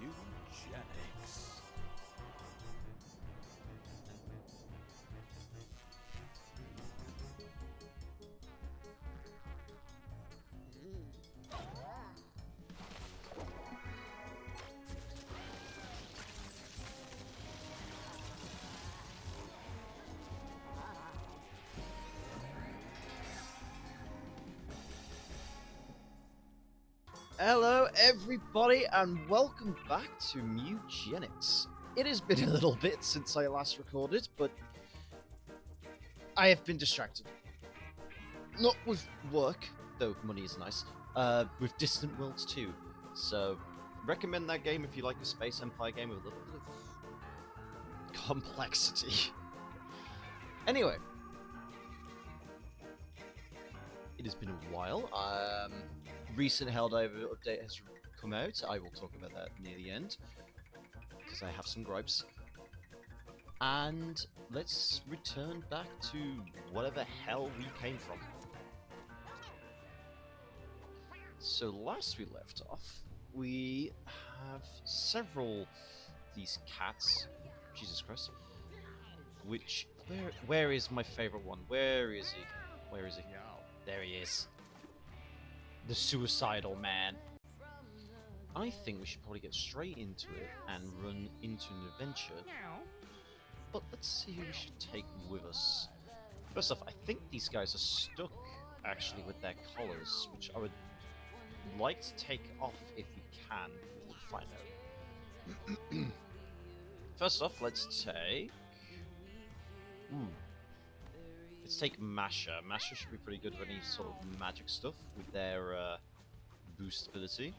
Mewgenics. Hello everybody and welcome back to Mewgenics. It has been a little bit since I last recorded, but I have been distracted. Not with work, though money is nice, with Distant Worlds 2. So, recommend that game if you like a Space Empire game with a little bit of complexity. Anyway, it has been a while. Recent Helldiver update has come out. I will talk about that near the end, because I have some gripes. And let's return back to whatever hell we came from. So last we left off, we have several of these cats. Jesus Christ. Which, where is my favorite one? Where is he? Where is he? There he is. The suicidal man. I think we should probably get straight into it and run into an adventure. But let's see who we should take with us. First off, I think these guys are stuck actually with their collars, which I would like to take off if we can. We'll find out. First off, let's take... Let's take Masha. Masha should be pretty good with any sort of magic stuff with their boost ability.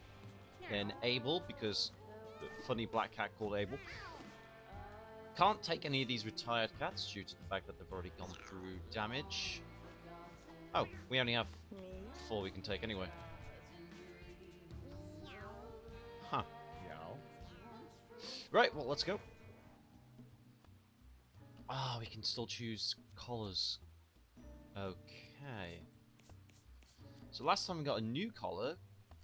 Then Abel, because the funny black cat called Abel. Can't take any of these retired cats due to the fact that they've already gone through damage. Oh, we only have 4 we can take anyway. Huh. Right, well, let's go. Ah, we can still choose collars. Okay. So last time we got a new collar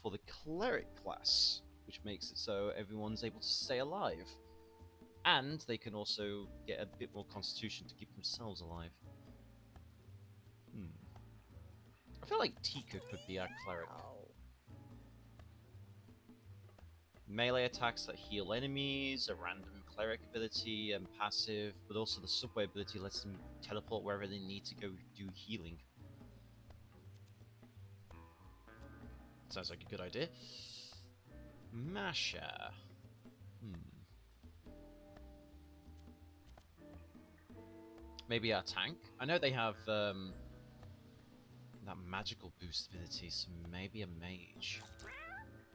for the cleric class, which makes it so everyone's able to stay alive. And they can also get a bit more constitution to keep themselves alive. I feel like Tika could be our cleric. Melee attacks that heal enemies, a random cleric ability and passive, but also the subway ability lets them teleport wherever they need to go do healing. Sounds like a good idea. Masha. Maybe our tank? I know they have that magical boost ability, so maybe a mage.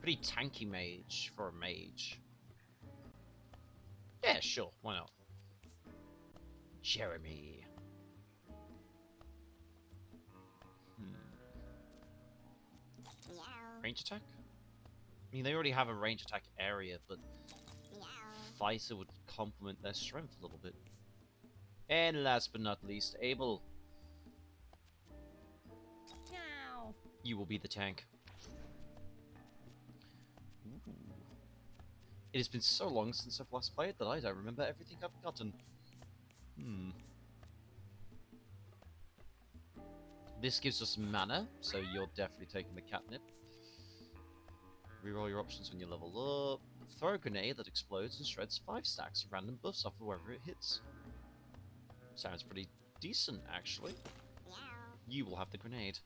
Pretty tanky mage for a mage. Yeah, sure, why not? Jeremy. Range attack? I mean, they already have a range attack area, but Fighter would complement their strength a little bit. And last but not least, Abel. You will be the tank. Ooh. It has been so long since I've last played that I don't remember everything I've gotten. This gives us mana, so you're definitely taking the catnip. Reroll your options when you level up. Throw a grenade that explodes and shreds 5 stacks of random buffs off of wherever it hits. Sounds pretty decent, actually. You will have the grenade.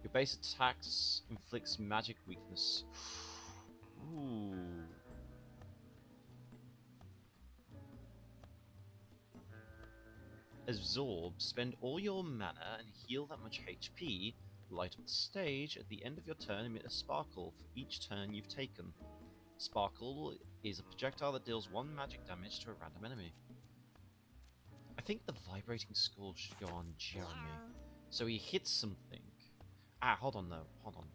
Your base attacks inflicts magic weakness. Ooh. Absorb. Spend all your mana and heal that much HP. Light up the stage. At the end of your turn, emit a sparkle for each turn you've taken. Sparkle is a projectile that deals 1 magic damage to a random enemy. I think the vibrating skull should go on Jeremy. So he hits something. Ah, hold on though. Hold on.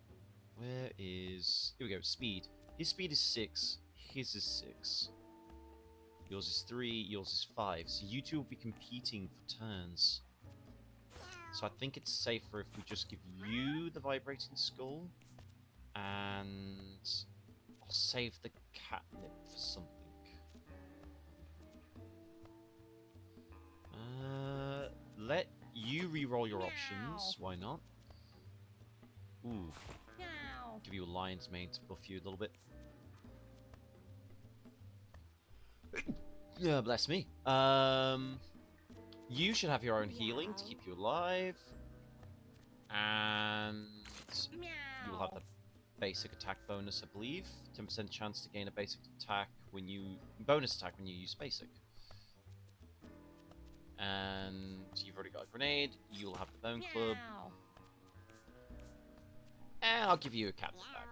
Where is... Here we go. Speed. His speed is 6. His is 6. Yours is 3. Yours is 5. So you two will be competing for turns. So I think it's safer if we just give you the vibrating skull, and I'll save the catnip for something. Let you re-roll your options. Why not? Ooh. Give you a lion's mane to buff you a little bit. Yeah, bless me. You should have your own healing to keep you alive. And you will have the basic attack bonus, I believe. 10% chance to gain a basic attack when you... bonus attack when you use basic. And you've already got a grenade. You'll have the bone club. And I'll give you a cat back.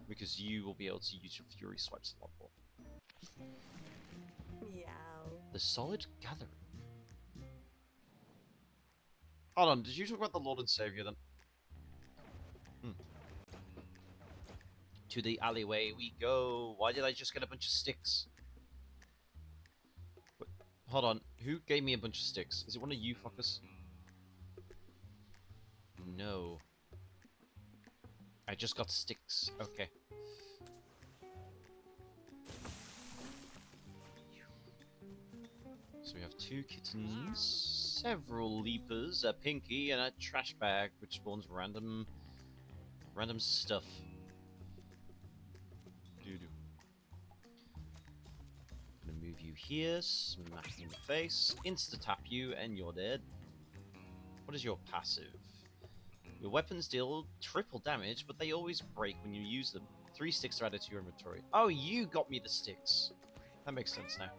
Because you will be able to use your fury swipes a lot more. The solid gathering. Hold on, did you talk about the Lord and Savior then? To the alleyway we go. Why did I just get a bunch of sticks? Wait, hold on, who gave me a bunch of sticks? Is it one of you fuckers? No. I just got sticks. Okay. So we have 2 kittens, several leapers, a pinky, and a trash bag, which spawns random stuff. Doo-doo. Gonna move you here, smack you in the face, insta-tap you, and you're dead. What is your passive? Your weapons deal triple damage, but they always break when you use them. 3 sticks are added to your inventory. Oh, you got me the sticks. That makes sense now.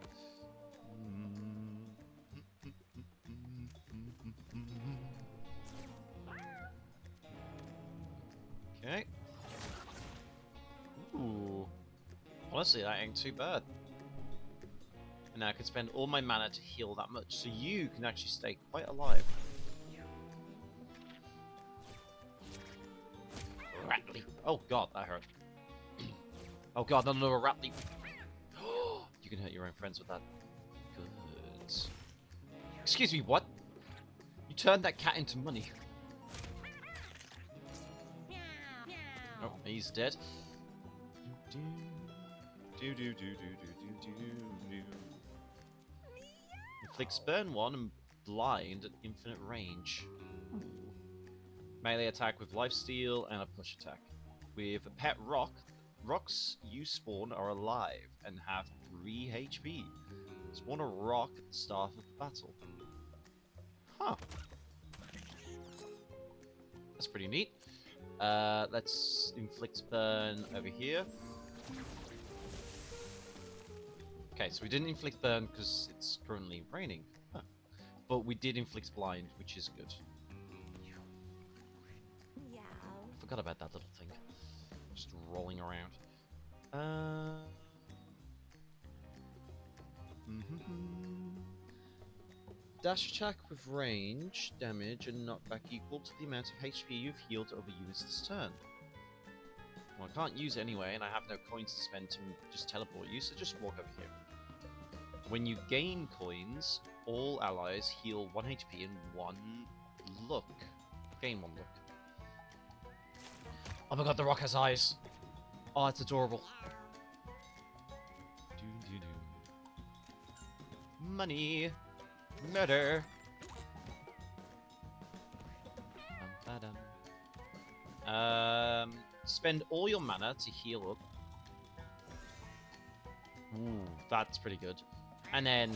Okay. Ooh. Honestly, that ain't too bad. And now I can spend all my mana to heal that much, so you can actually stay quite alive. Rat leap. Oh god, that hurt. Oh god, not another rat leap. You can hurt your own friends with that. Good. Excuse me, what? You turned that cat into money. Oh, he's dead. Inflicts burn 1 and blind at infinite range. Melee attack with lifesteal and a push attack. With a pet rock, rocks you spawn are alive and have 3 HP. Spawn a rock at the start of the battle. Huh. That's pretty neat. Let's inflict burn over here. Okay, so we didn't inflict burn because it's currently raining. Huh. But we did inflict blind, which is good. I forgot about that little thing. Just rolling around. Dash attack with range, damage, and knockback equal to the amount of HP you've healed over units this turn. Well, I can't use it anyway, and I have no coins to spend to just teleport you, so just walk over here. When you gain coins, all allies heal 1 HP and 1 look. Gain 1 look. Oh my god, the rock has eyes! Oh, it's adorable. Money! Murder! Spend all your mana to heal up. Ooh, that's pretty good. And then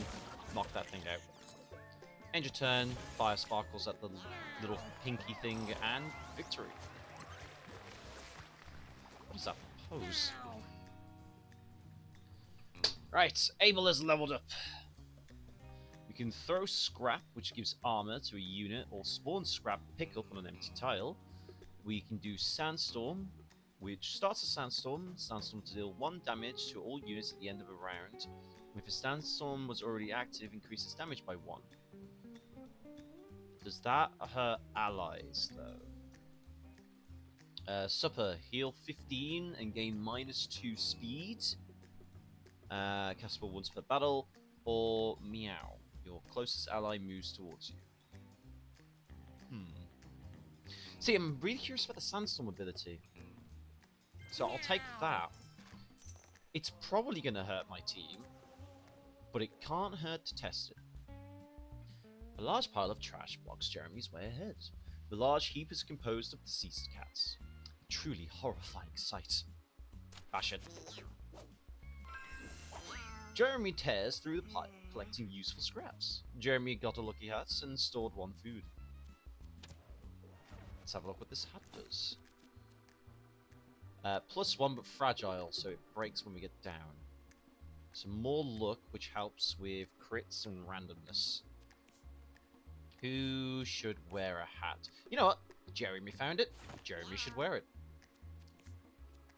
knock that thing out. End your turn, fire sparkles at the little pinky thing, and victory. What is that pose? Right, Abel is leveled up. We can throw scrap, which gives armor to a unit, or spawn scrap pickup on an empty tile. We can do sandstorm, which starts a sandstorm. Sandstorm to deal 1 damage to all units at the end of a round. If a sandstorm was already active, increases damage by 1. Does that hurt allies, though? Supper, heal 15 and gain -2 speed. Cast spell once per battle. Or Meow, your closest ally moves towards you. See, I'm really curious about the Sandstorm ability. So I'll take that. It's probably going to hurt my team, but it can't hurt to test it. A large pile of trash blocks Jeremy's way ahead. The large heap is composed of deceased cats. A truly horrifying sight. Bash it. Jeremy tears through the pile, collecting useful scraps. Jeremy got a lucky hat and stored one food. Let's have a look what this hat does. +1 but fragile, so it breaks when we get down. Some more luck, which helps with crits and randomness. Who should wear a hat? You know what? Jeremy found it. Jeremy should wear it.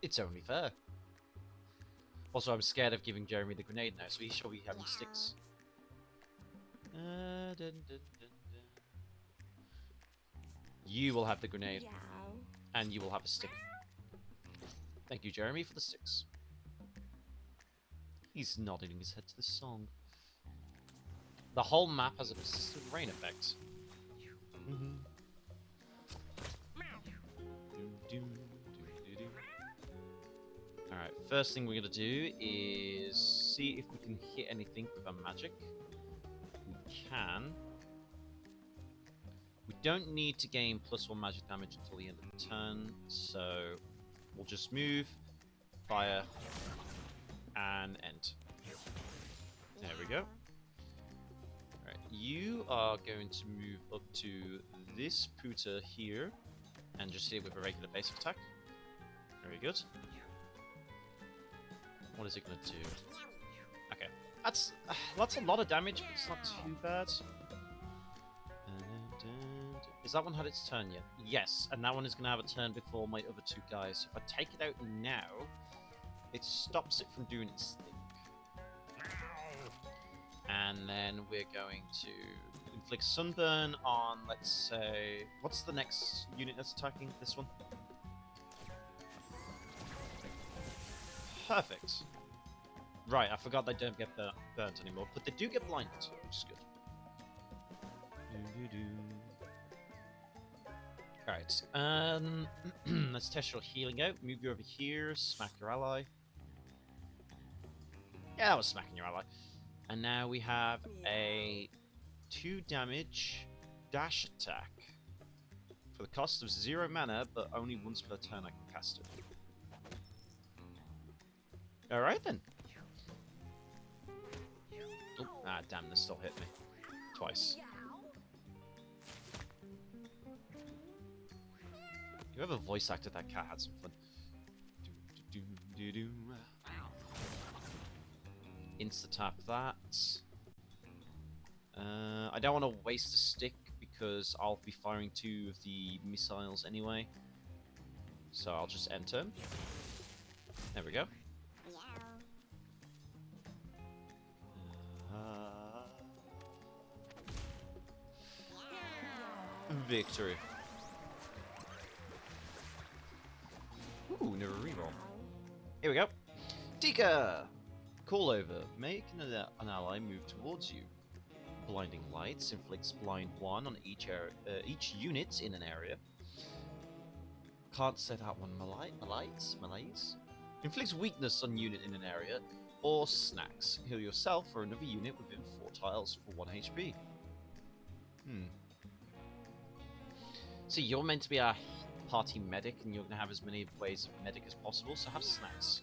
It's only fair. Also, I'm scared of giving Jeremy the grenade now, so he shall be having sticks. You will have the grenade. And you will have a stick. Thank you, Jeremy, for the sticks. He's nodding his head to the song. The whole map has a persistent rain effect. Alright, first thing we're going to do is see if we can hit anything with our magic. We can. We don't need to gain +1 magic damage until the end of the turn, so we'll just move, fire, and end. There we go. Alright, you are going to move up to this Pooter here, and just hit it with a regular basic attack. Very good. What is it going to do? Okay, that's a lot of damage, but it's not too bad. Has that one had its turn yet? Yes, and that one is going to have a turn before my other two guys. If I take it out now, it stops it from doing its thing. And then we're going to inflict sunburn on, let's say... What's the next unit that's attacking? This one? Perfect. Right, I forgot they don't get burnt anymore, but they do get blinded, which is good. Alright, let's test your healing out. Move you over here, smack your ally. Yeah, that was smacking your ally. And now we have a 2 damage dash attack. For the cost of 0 mana, but only once per turn I can cast it. Alright then. Oh, ah, damn, this still hit me. Twice. Whoever voice acted that cat had some fun. Insta-tap that. I don't want to waste a stick because I'll be firing 2 of the missiles anyway. So I'll just enter. There we go. Victory. Ooh, never reroll. Here we go. Tika! Call over. Make an ally move towards you. Blinding Lights inflicts blind 1 on each unit in an area. Can't say that one. Malaise? Inflicts weakness on unit in an area. Or snacks. Heal yourself or another unit within 4 tiles for 1 HP. So you're meant to be our party medic, and you're going to have as many ways of medic as possible, so have snacks.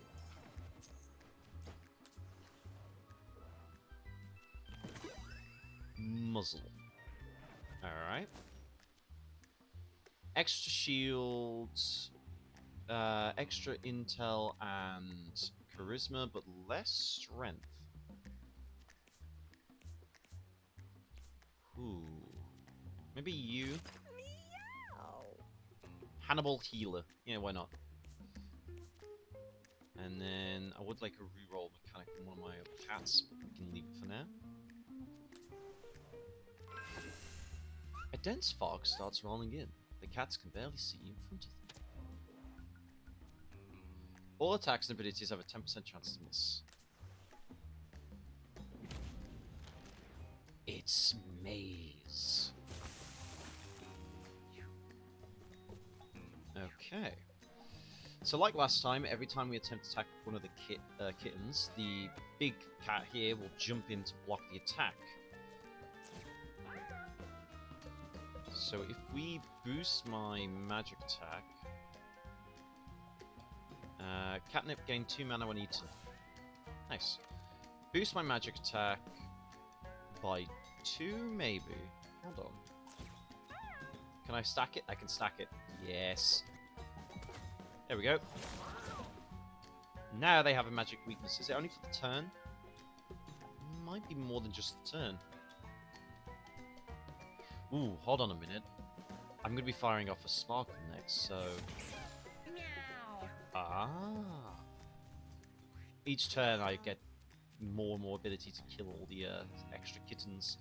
Muzzle. Alright. Extra shields, extra intel and charisma, but less strength. Ooh. Maybe you... Hannibal Healer. Yeah, why not? And then I would like a reroll mechanic on one of my other cats, but we can leave it for now. A dense fog starts rolling in. The cats can barely see in front of them. All attacks and abilities have a 10% chance to miss. It's Maze. Okay. So like last time, every time we attempt to attack one of the kittens, the big cat here will jump in to block the attack. So if we boost my magic attack... catnip gain 2 mana when eaten. Nice. Boost my magic attack by 2, maybe? Hold on. Can I stack it? I can stack it. Yes. There we go. Now they have a magic weakness. Is it only for the turn? Might be more than just the turn. Ooh, hold on a minute. I'm going to be firing off a Sparkle next, so... Ah. Each turn I get more and more ability to kill all the extra kittens.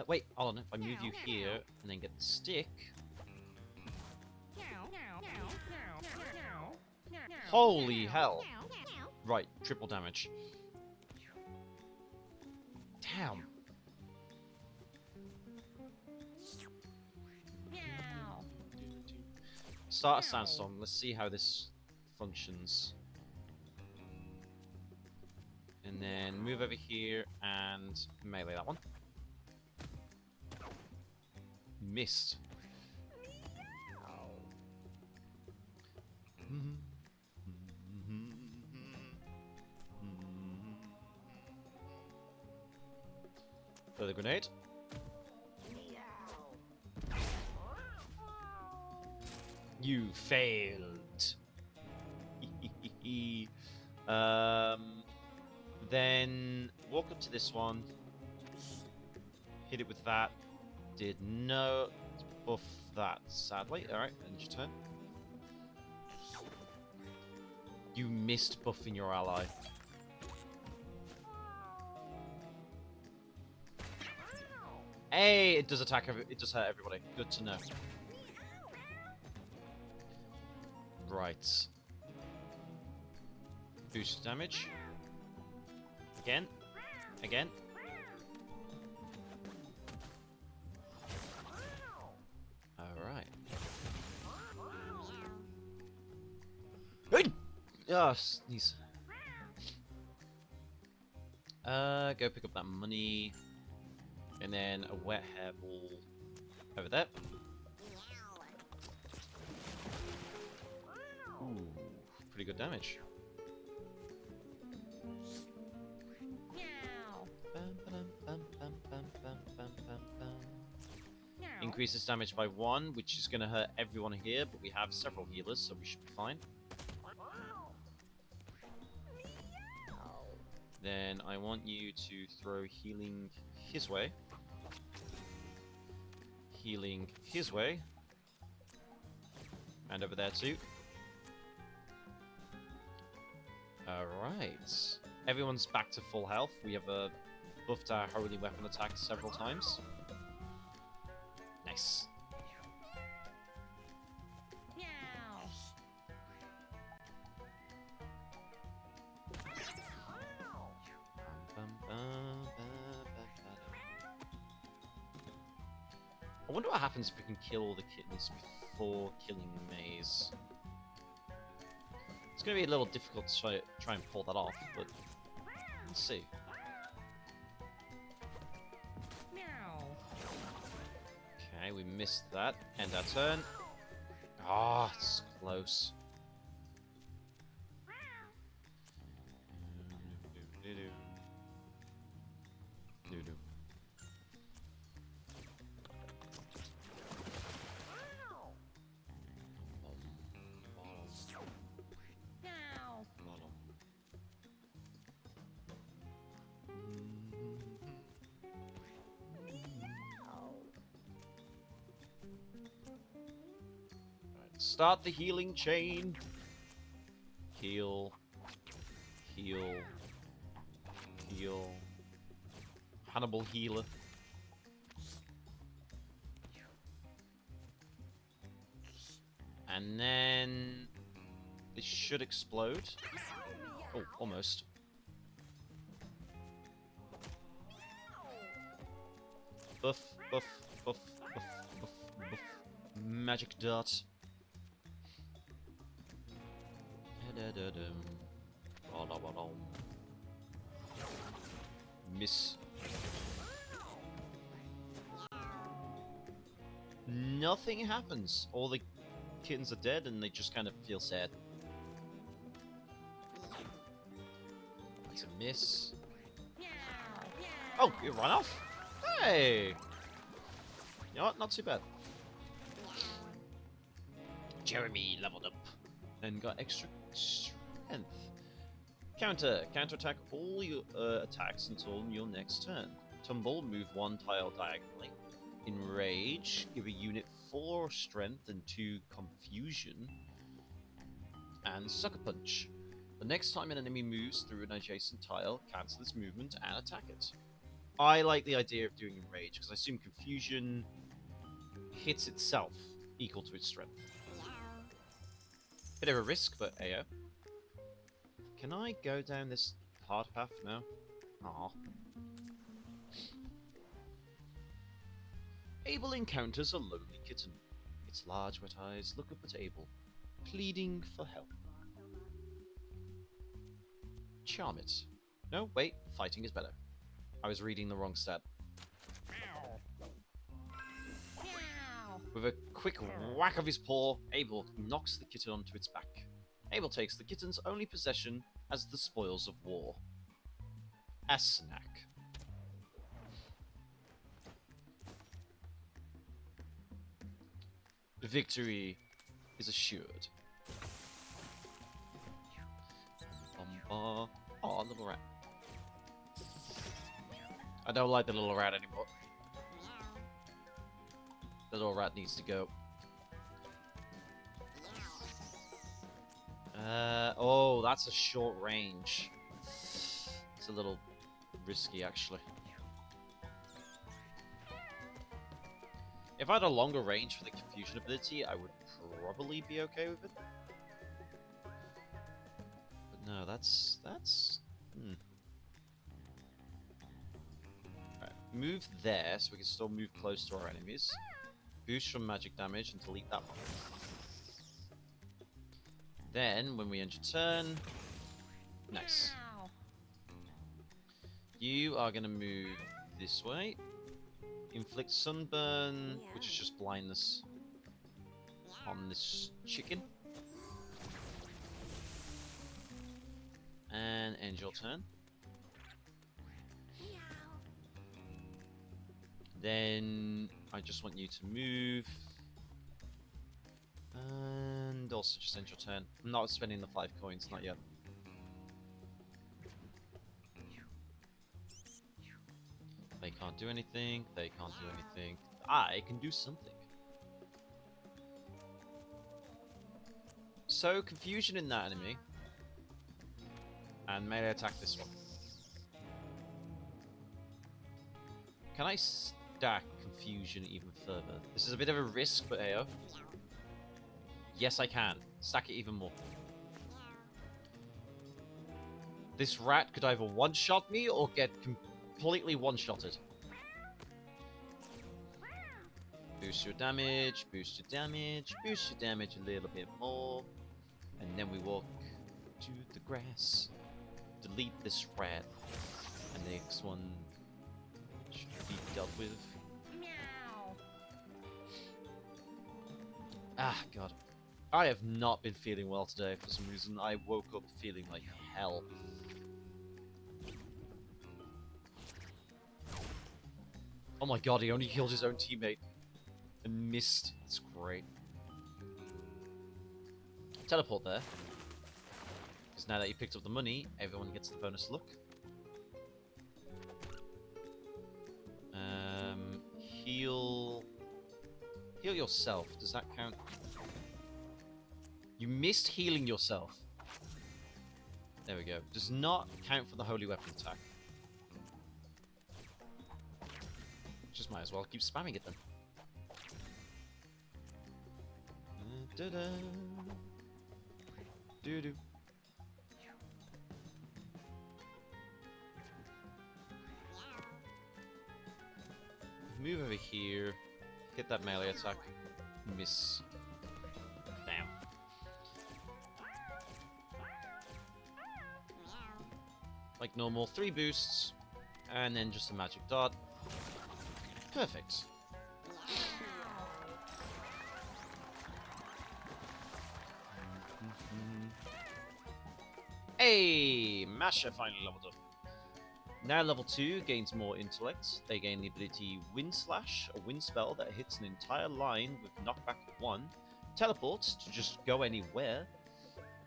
Wait, hold on. If I move you here and then get the stick... Holy hell! Right, triple damage. Damn. Start a sandstorm. Let's see how this functions. And then move over here and melee that one. Missed. Further grenade. You failed. Then walk up to this one. Hit it with that. Did no buff that, sadly. Alright, end your turn. You missed buffing your ally. Hey, it does attack. It does hurt everybody. Good to know. Right. Boost damage. Again. Again. Alright. Ah, sneeze. Go pick up that money. And then a wet hairball over there. Ooh, pretty good damage. Increases damage by 1, which is going to hurt everyone here, but we have several healers, so we should be fine. Then I want you to throw healing his way. Healing his way. And over there too. Alright. Everyone's back to full health. We have buffed our holy weapon attack several times. Nice. I wonder what happens if we can kill all the kittens before killing Maze. It's going to be a little difficult to try and pull that off, but let's see. Okay, we missed that. End our turn. Ah, it's close. Start the healing chain. Heal. Heal. Heal. Hannibal healer. And then this should explode. Oh, almost. Buff, buff, Buff, buff, buff, buff. Magic dot. Miss. Nothing happens. All the kittens are dead and they just kind of feel sad. That's a miss. Oh, you run off? Hey! You know what? Not too bad. Jeremy leveled up and got extra strength. Counterattack all your attacks until your next turn. Tumble, move 1 tile diagonally. Enrage, give a unit 4 strength and 2 confusion. And Sucker Punch. The next time an enemy moves through an adjacent tile, cancel its movement and attack it. I like the idea of doing Enrage, because I assume confusion hits itself equal to its strength. Bit of a risk, but ayo. Can I go down this hard path now? Aww. Abel encounters a lonely kitten. Its large wet eyes look up at Abel, pleading for help. Charm it. No, wait, fighting is better. I was reading the wrong stat. With a quick whack of his paw, Abel knocks the kitten onto its back. Abel takes the kitten's only possession as the spoils of war. A snack. Victory is assured. Oh, little rat. I don't like the little rat anymore. The little rat needs to go. Oh, that's a short range. It's a little risky, actually. If I had a longer range for the confusion ability, I would probably be okay with it. But no, that's... Alright, move there, so we can still move close to our enemies. Boost from magic damage and delete that one. Then, when we end your turn... Nice. You are going to move this way. Inflict sunburn, which is just blindness on this chicken. And end your turn. Then I just want you to move. And also just end your turn. I'm not spending the 5 coins, not yet. They can't do anything, they can't do anything. I can do something. So, confusion in that enemy. And melee attack this one. Can I stack confusion even further? This is a bit of a risk, but ayo. Yes, I can. Stack it even more. This rat could either one-shot me or get completely one-shotted. Boost your damage, boost your damage, boost your damage a little bit more. And then we walk to the grass. Delete this rat. And the next one should be dealt with. Ah, God. I have not been feeling well today for some reason. I woke up feeling like hell. Oh my God, he only killed his own teammate. And missed. That's great. Teleport there. Because now that you picked up the money, everyone gets the bonus look. Heal... Heal yourself. Does that count? You missed healing yourself. There we go. Does not count for the holy weapon attack. Just might as well keep spamming it then. Da-da. Doo-doo. Move over here. Hit that melee attack. Miss. Damn. Like normal, 3 boosts, and then just a magic dot. Perfect. Hey! Masha finally leveled up. Now level 2 gains more intellect. They gain the ability Wind Slash, a wind spell that hits an entire line with knockback 1. Teleport to just go anywhere.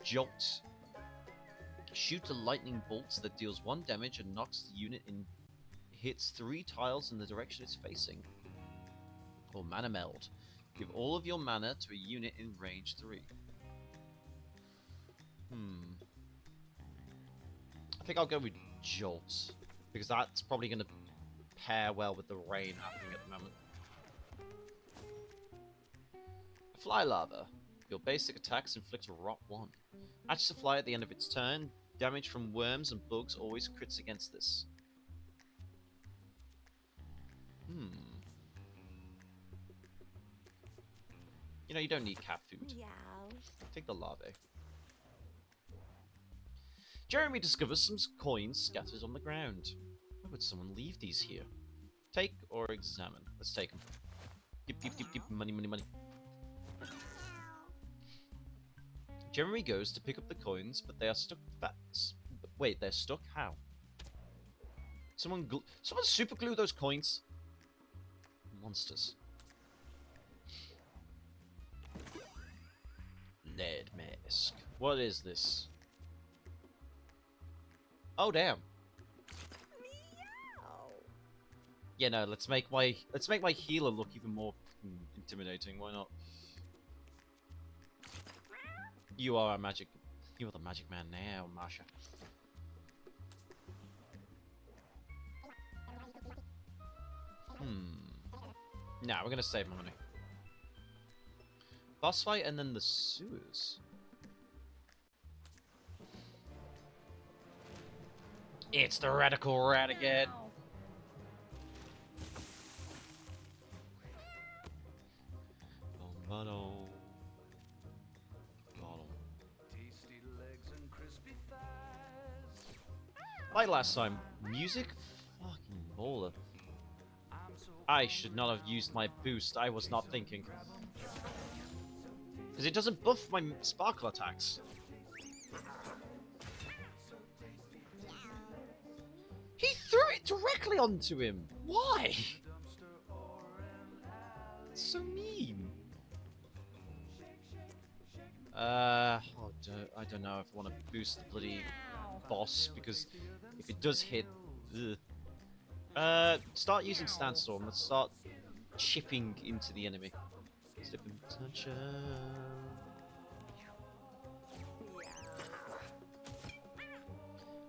Jolt. Shoot a lightning bolt that deals 1 damage and knocks the unit in. Hits 3 tiles in the direction it's facing. Or Mana Meld. Give all of your mana to a unit in range 3. I think I'll go with Jolt, because that's probably going to pair well with the rain happening at the moment. Fly Lava. Your basic attacks inflict a Rot 1. Hatches a fly at the end of its turn. Damage from worms and bugs always crits against this. You know, you don't need cat food. Take the larvae. Jeremy discovers some coins scattered on the ground. Why would someone leave these here? Take or examine. Let's take them. Dip, dip, dip, dip. Money, money, money. Jeremy goes to pick up the coins, but they are stuck fast. Wait, they're stuck? How? Someone super glue those coins? Monsters. Lead mask. What is this? Oh damn. Yeah, no, let's make my healer look even more intimidating. Why not? You are the magic man now, Masha. Nah, we're gonna save my money. Boss fight and then the sewers. It's the Radical Rat again. Like last time, music fucking baller. I should not have used my boost, I was not thinking. Because it doesn't buff my sparkle attacks. He threw it directly onto him! Why? It's so mean. I don't know if I want to boost the bloody boss, because if it does hit... start using Sandstorm. Let's start chipping into the enemy. Slip and touch.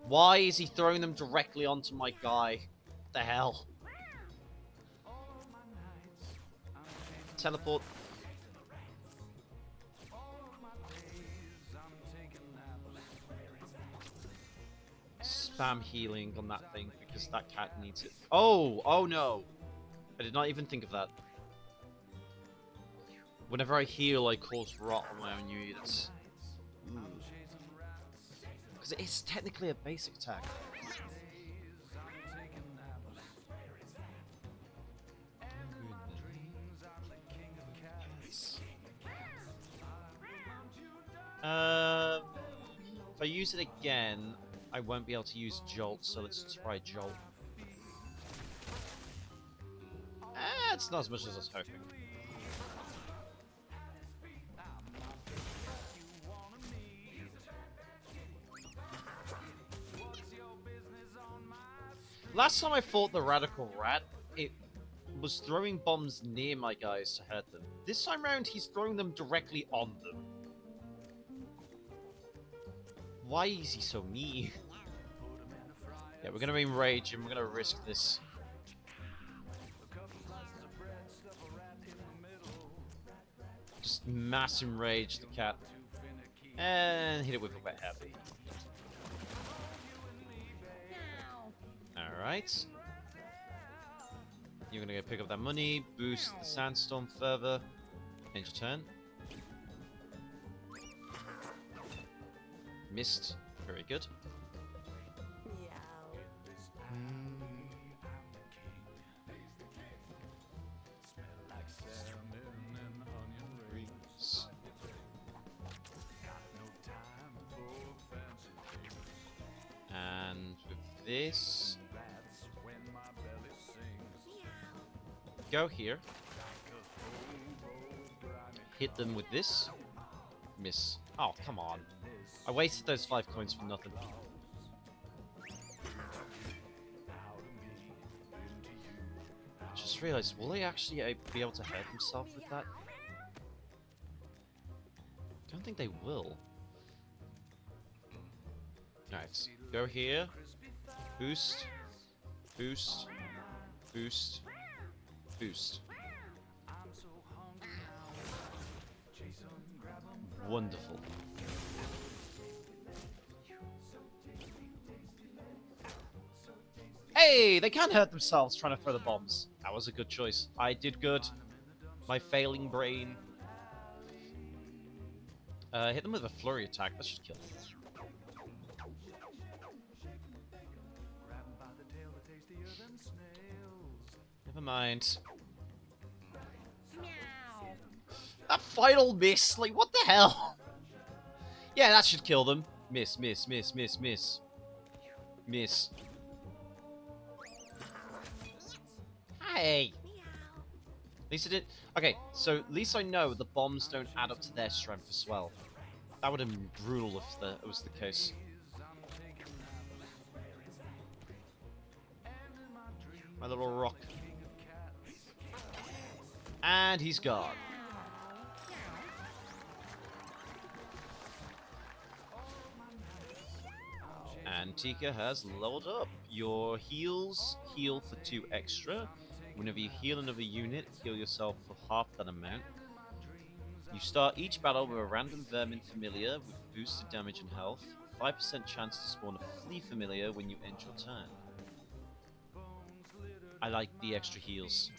Why is he throwing them directly onto my guy? What the hell? Teleport. Spam healing on that thing because that cat needs it. Oh! Oh no! I did not even think of that. Whenever I heal, I cause rot on my own units. Because it is technically a basic attack. If I use it again, I won't be able to use Jolt, so let's try Jolt. It's not as much as I was hoping. Last time I fought the Radical Rat, it was throwing bombs near my guys to hurt them. This time round, he's throwing them directly on them. Why is he so mean? Yeah, we're gonna enrage him, we're gonna risk this. Just mass enrage the cat. And hit it with a wet heavy. Alright. You're gonna go pick up that money, boost the sandstorm further. End your turn. Missed. Very good. And with this, go here. Hit them with this. Miss. Oh, come on. I wasted those 5 coins for nothing. Just realized, will they actually be able to hurt themselves with that? Don't think they will. Alright, go here. Boost. Boost. Boost. Boost. Wonderful. Hey, they can't hurt themselves trying to throw the bombs. That was a good choice. I did good. My failing brain. Hit them with a flurry attack. That should kill them. Never mind. That final miss! Like, what the hell? Yeah, that should kill them. Miss, miss, miss, miss, miss. Miss. Hey! At least it did. Okay, so at least I know the bombs don't add up to their strength as well. That would have been brutal if that was the case. My little rock. And he's gone. Antika has leveled up. Your heals heal for 2 extra. Whenever you heal another unit, heal yourself for half that amount. You start each battle with a random vermin familiar with boosted damage and health. 5% chance to spawn a flea familiar when you end your turn. I like the extra heals.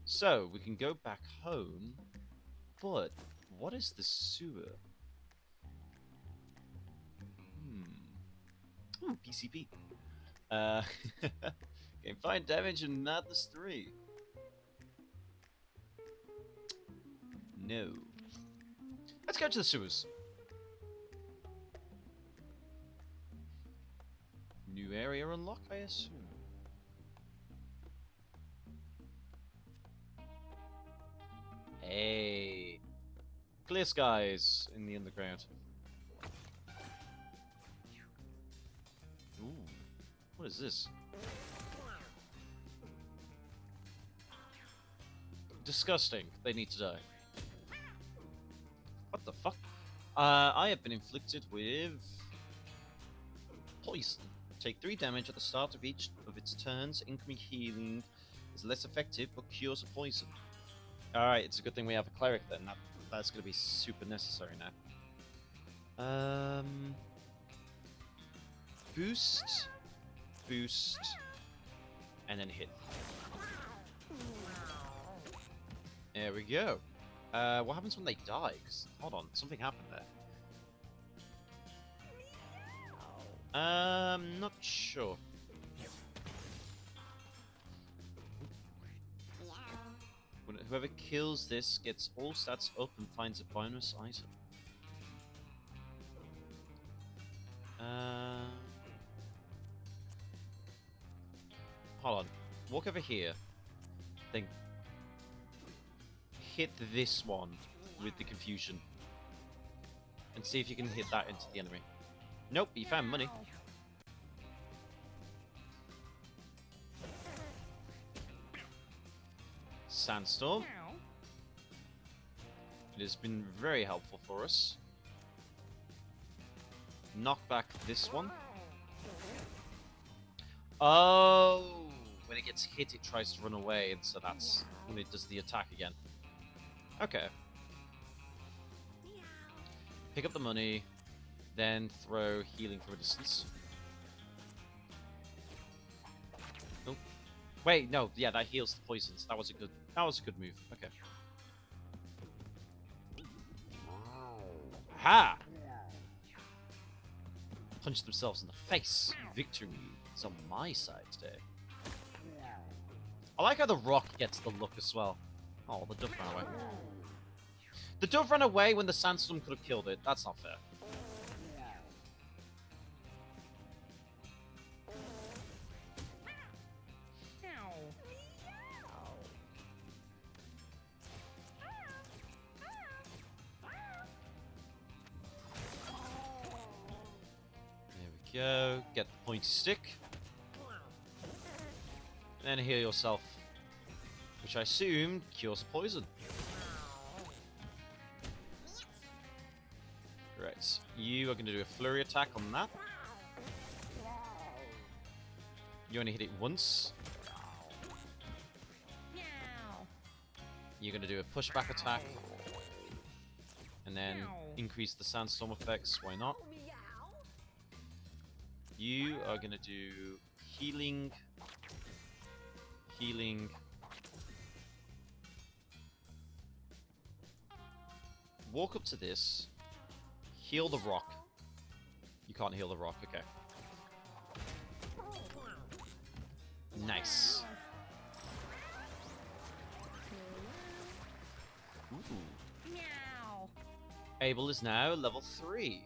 So, we can go back home, but what is the sewer? PCP. Gain 5 damage and Madness 3. No. Let's go to the sewers. New area unlocked, I assume. Hey. Clear skies in the underground. Ooh. What is this? Disgusting. They need to die. What the fuck? I have been inflicted with poison. Take 3 damage at the start of each of its turns. Incoming healing is less effective, but cures a poison. Alright, it's a good thing we have a cleric then. That's going to be super necessary now. Boost, boost, and then hit. There we go. What happens when they die? 'Cause, hold on, something happened there. Not sure. Whoever kills this gets all stats up and finds a bonus item. Hold on. Walk over here. Then hit this one with the confusion. And see if you can hit that into the enemy. Nope, you found money. Sandstorm. It has been very helpful for us. Knock back this one. Oh! When it gets hit, it tries to run away, and so that's when it does the attack again. Okay. Pick up the money, then throw healing from a distance. Wait, no, yeah, that heals the poisons. That was a good move. Okay. Ha! Punch themselves in the face. Victory is on my side today. I like how the rock gets the look as well. Oh, the dove ran away. The dove ran away when the sandstorm could have killed it. That's not fair. There we go. Get the pointy stick. And then heal yourself. Which I assume cures the poison. Right. You are going to do a flurry attack on that. You only hit it once. You're going to do a pushback attack. And then increase the sandstorm effects. Why not? You are going to do healing. Healing. Walk up to this. Heal the rock. You can't heal the rock, okay. Nice. Ooh. Abel is now level 3.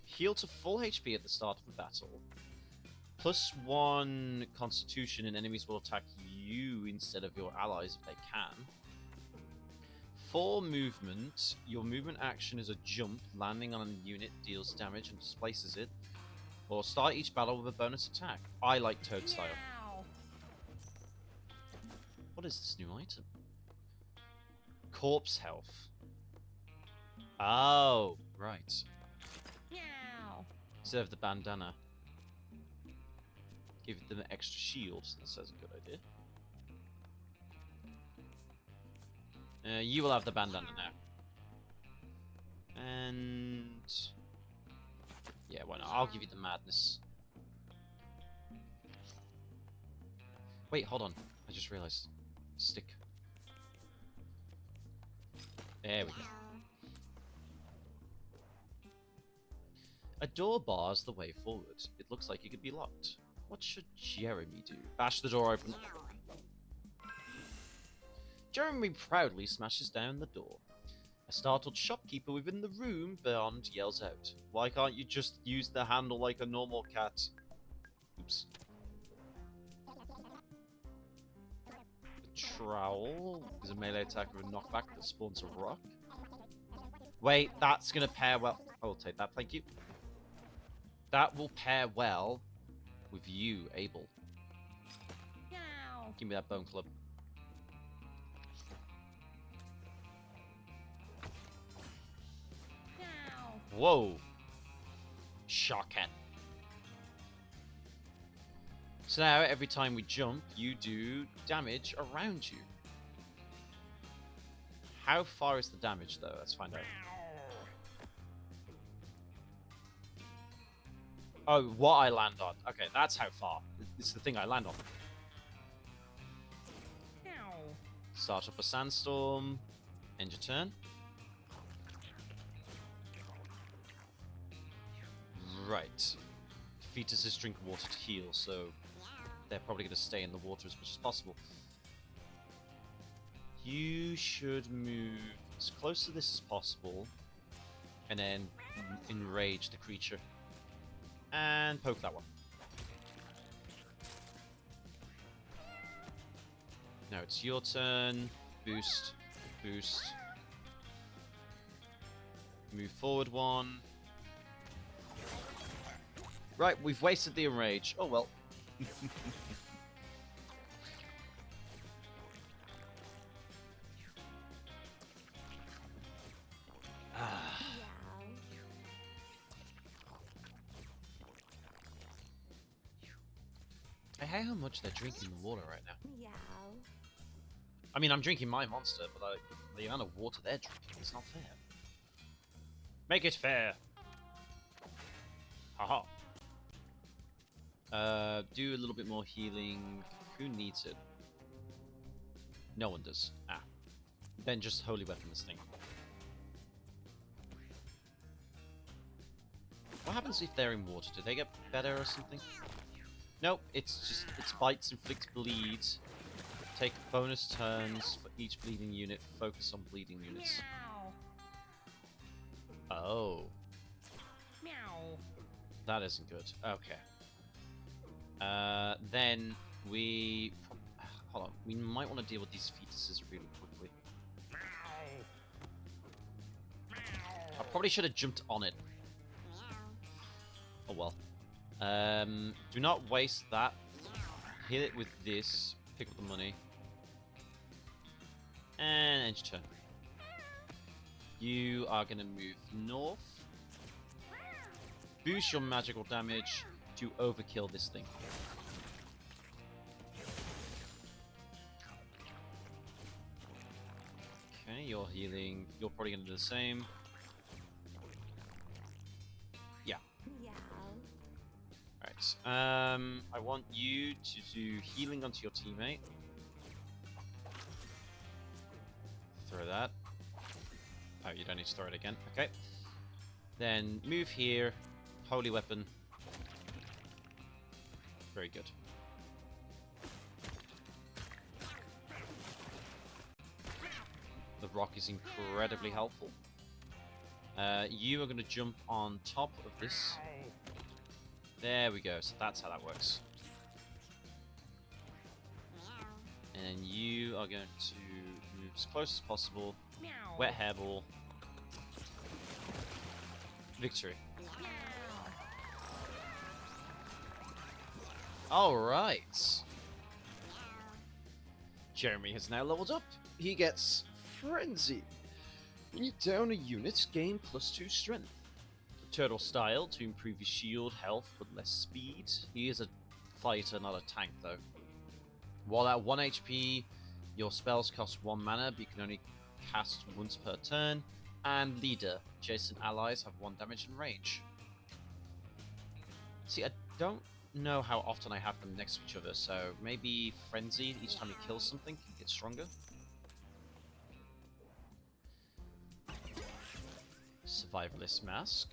Heal to full HP at the start of the battle. +1 constitution and enemies will attack you instead of your allies if they can. For movement, your movement action is a jump, landing on a unit, deals damage and displaces it. Or start each battle with a bonus attack. I like Toad style. What is this new item? Corpse health. Oh, right. Instead of the bandana. Give them an extra shield. That sounds a good idea. You will have the bandana now. And... yeah, why not? I'll give you the madness. Wait, hold on. I just realized. Stick. There we go. A door bars the way forward. It looks like it could be locked. What should Jeremy do? Bash the door open. Jeremy proudly smashes down the door. A startled shopkeeper within the room beyond yells out, "Why can't you just use the handle like a normal cat?" Oops. The trowel is a melee attack with a knockback that spawns a rock. Wait, that's gonna pair well. I'll take that, thank you. That will pair well with you, Abel. Give me that bone club. Whoa! Shocking. So now, every time we jump, you do damage around you. How far is the damage, though? Let's find out. Oh, what I land on. Okay, that's how far. It's the thing I land on. Start up a sandstorm. End your turn. Right. Fetuses drink water to heal, so they're probably going to stay in the water as much as possible. You should move as close to this as possible, and then enrage the creature. And poke that one. Now it's your turn. Boost. Boost. Move forward one. Right, we've wasted the enrage. Oh well. I hate how much they're drinking the water right now. I mean, I'm drinking my monster, but the amount of water they're drinking is not fair. Make it fair! Haha. Do a little bit more healing. Who needs it? No one does. Ah. Then just holy weapon this thing. What happens if they're in water? Do they get better or something? Nope, it's just its bites inflict bleed. Take bonus turns for each bleeding unit. Focus on bleeding units. Oh. That isn't good. Okay. Then we... Hold on. We might want to deal with these fetuses really quickly. I probably should have jumped on it. Oh well. Do not waste that. Hit it with this. Pick up the money. And end your turn. You are going to move north. Boost your magical damage to overkill this thing. Okay, you're healing. You're probably going to do the same. Yeah. Alright. I want you to do healing onto your teammate. Throw that. Oh, you don't need to throw it again. Okay. Then move here. Holy weapon. Very good. The rock is incredibly helpful. You are going to jump on top of this. There we go. So that's how that works. And you are going to move as close as possible. Wet hairball. Victory. Alright. Jeremy has now leveled up. He gets Frenzy. When you down a unit, gain +2 strength. Turtle style to improve his shield, health, but less speed. He is a fighter, not a tank though. While at 1 HP, your spells cost 1 mana, but you can only cast once per turn. And Leader. Adjacent allies have 1 damage and range. See, I don't know how often I have them next to each other, so maybe Frenzy, each time he kills something, can get stronger. Survivalist Mask.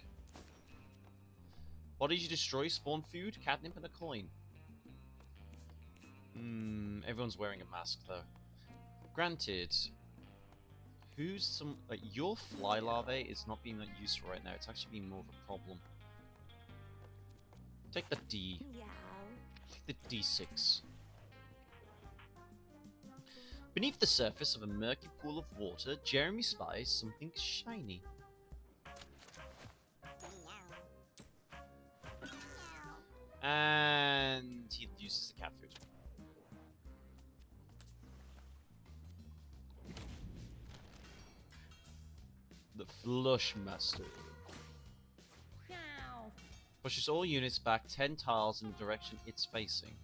Bodies you destroy spawn food, catnip, and a coin. Everyone's wearing a mask though. Granted, your fly larvae is not being that useful right now. It's actually being more of a problem. Take the D. Take the D6. Beneath the surface of a murky pool of water, Jeremy spies something shiny. And he uses the cat food. The Flush Master. Pushes all units back 10 tiles in the direction it's facing.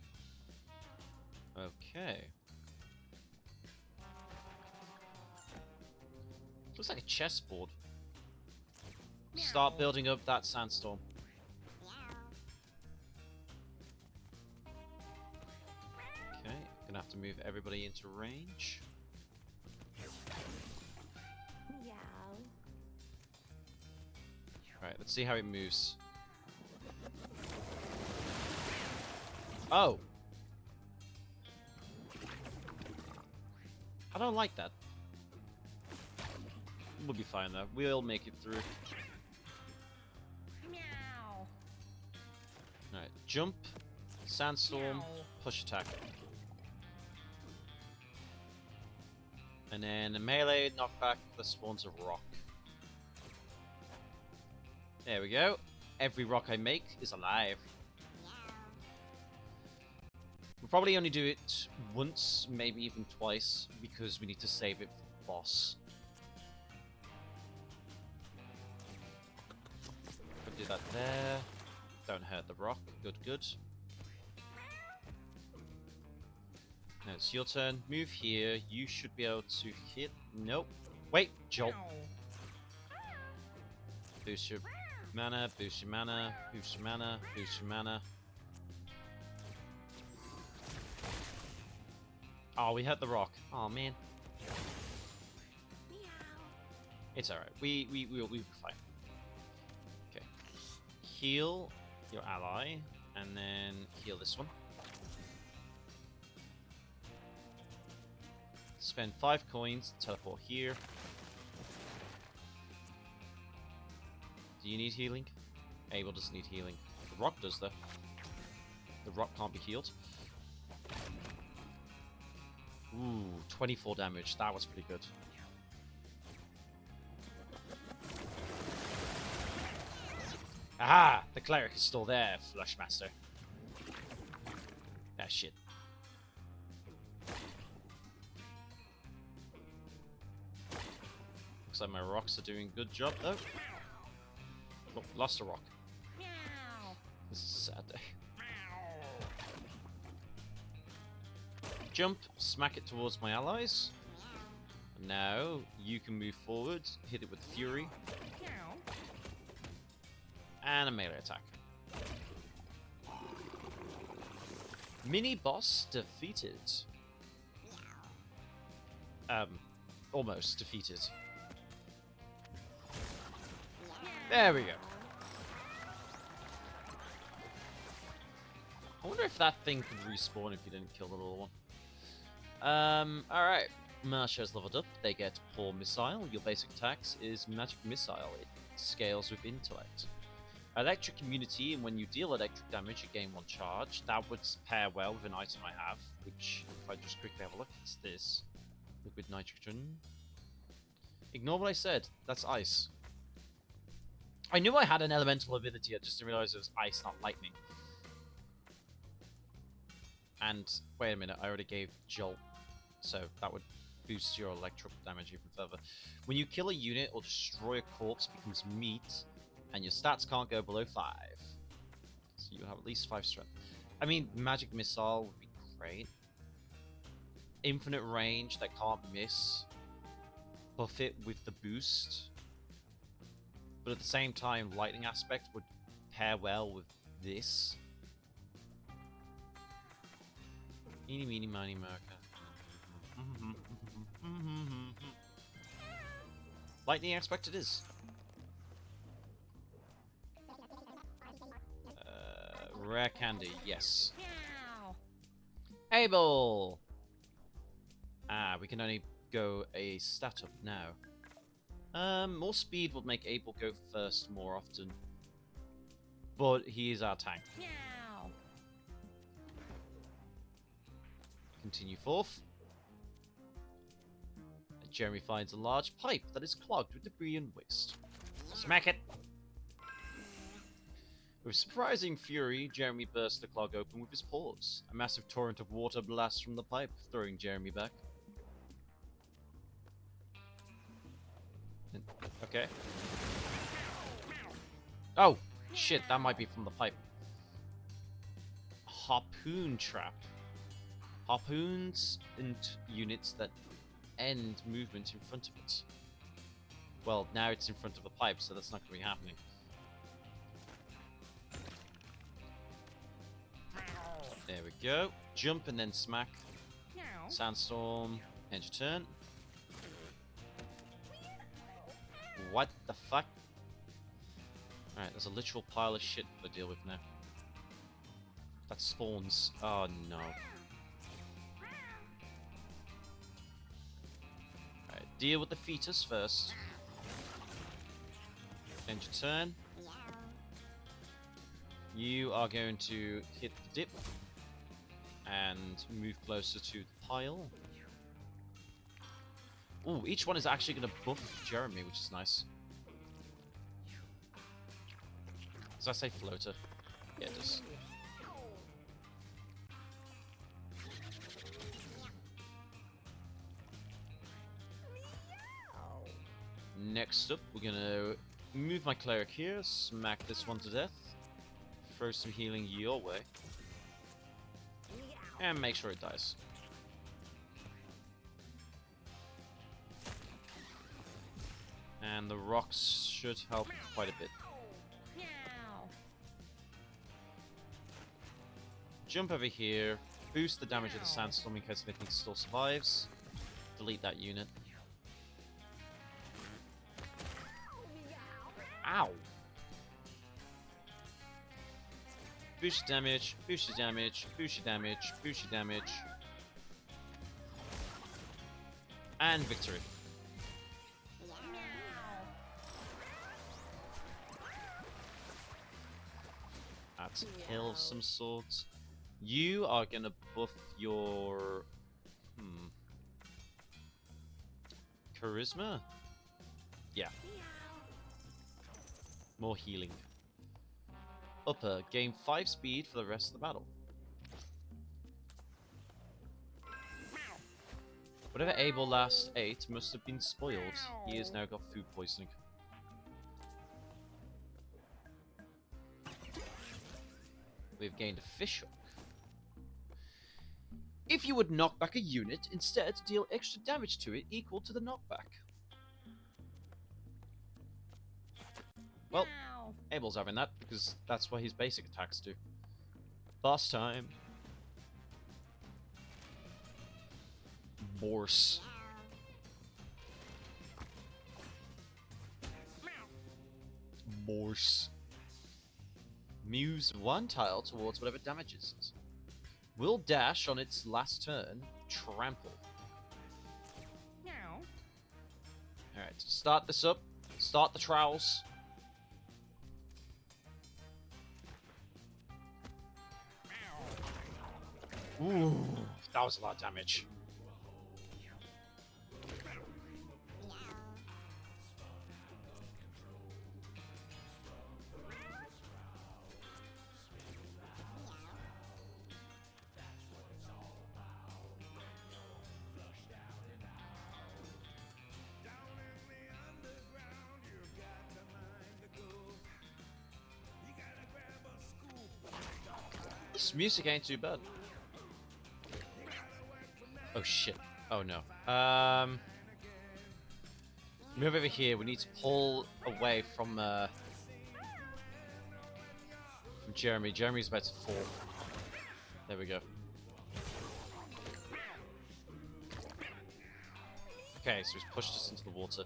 Okay. Looks like a chessboard. Start building up that sandstorm. Okay, gonna have to move everybody into range. Right, let's see how it moves. Oh! I don't like that. We'll be fine though. We'll make it through. Alright, jump, sandstorm, push attack. And then a melee knockback that spawns a rock. There we go. Every rock I make is alive. We'll probably only do it once, maybe even twice, because we need to save it for the boss. Could do that there. Don't hurt the rock. Good, good. Now it's your turn. Move here. You should be able to hit. Nope. Wait. Jolt. Boost your mana. Boost your mana. Boost your mana. Boost your mana. Oh, we hit the rock. Oh man. It's alright. We'll be fine. Okay. Heal your ally, and then heal this one. Spend 5 coins, teleport here. Do you need healing? Abel doesn't need healing. The rock does, though. The rock can't be healed. Ooh, 24 damage. That was pretty good. Aha! The cleric is still there, Flushmaster. Ah, shit. Looks like my rocks are doing a good job, though. Oh, lost a rock. This is a sad day. Jump, smack it towards my allies. Now, you can move forward, hit it with Fury. And a melee attack. Mini-boss defeated. Almost defeated. There we go. I wonder if that thing could respawn if you didn't kill the little one. Alright. Marsha's leveled up. They get Poor Missile. Your basic attacks is Magic Missile. It scales with intellect. Electric Immunity, and when you deal electric damage, you gain 1 charge. That would pair well with an item I have, which, if I just quickly have a look, it's this. Liquid Nitrogen. Ignore what I said. That's ice. I knew I had an elemental ability, I just didn't realize it was ice, not lightning. And, wait a minute, I already gave Jolt, so that would boost your electrical damage even further. When you kill a unit or destroy a corpse, it becomes meat, and your stats can't go below 5. So you have at least 5 strength. I mean, Magic Missile would be great. Infinite range that can't miss. Buff it with the boost. But at the same time, lightning aspect would pair well with this. Eeny, meeny, miny, murka. Lightning aspect it is. Rare candy, yes. Abel! Ah, we can only go a stat up now. More speed would make Abel go first more often. But he is our tank. Continue forth. Jeremy finds a large pipe that is clogged with debris and waste. Smack it! With surprising fury, Jeremy bursts the clog open with his paws. A massive torrent of water blasts from the pipe, throwing Jeremy back. Okay. Oh, shit, that might be from the pipe. Harpoon trap. Harpoons and units that end movement in front of it. Well, now it's in front of the pipe, so that's not going to be happening. There we go. Jump and then smack. Sandstorm. End your turn. What the fuck? Alright, there's a literal pile of shit to deal with now. That spawns. Oh no. Alright, deal with the fetus first. End your turn. You are going to hit the dip and move closer to the pile. Ooh, each one is actually going to buff Jeremy, which is nice. Does that say floater? Yeah, it does. Next up, we're going to move my cleric here, smack this one to death, throw some healing your way, and make sure it dies. And the rocks should help quite a bit. Jump over here, boost the damage of the sandstorm in case anything still survives. Delete that unit. Ow! Boost your damage, boost your damage, boost your damage, boost your damage. And victory. That's a kill of some sort. You are gonna buff your... Charisma? Yeah. More healing. Upper, gain 5 speed for the rest of the battle. Whatever Abel last ate must have been spoiled. He has now got food poisoning. We've gained a fish hook. If you would knock back a unit, instead deal extra damage to it equal to the knockback. Well, Abel's having that, because that's what his basic attacks do. Boss time. Bourse. Bourse. Moves 1 tile towards whatever damages it. Will dash on its last turn. Trample. Alright, start this up. Start the trowels. Ooh, that was a lot of damage. This music ain't too bad. Oh shit. Oh no. Move over here. We need to pull away from Jeremy. Jeremy's about to fall. There we go. Okay, so he's pushed us into the water.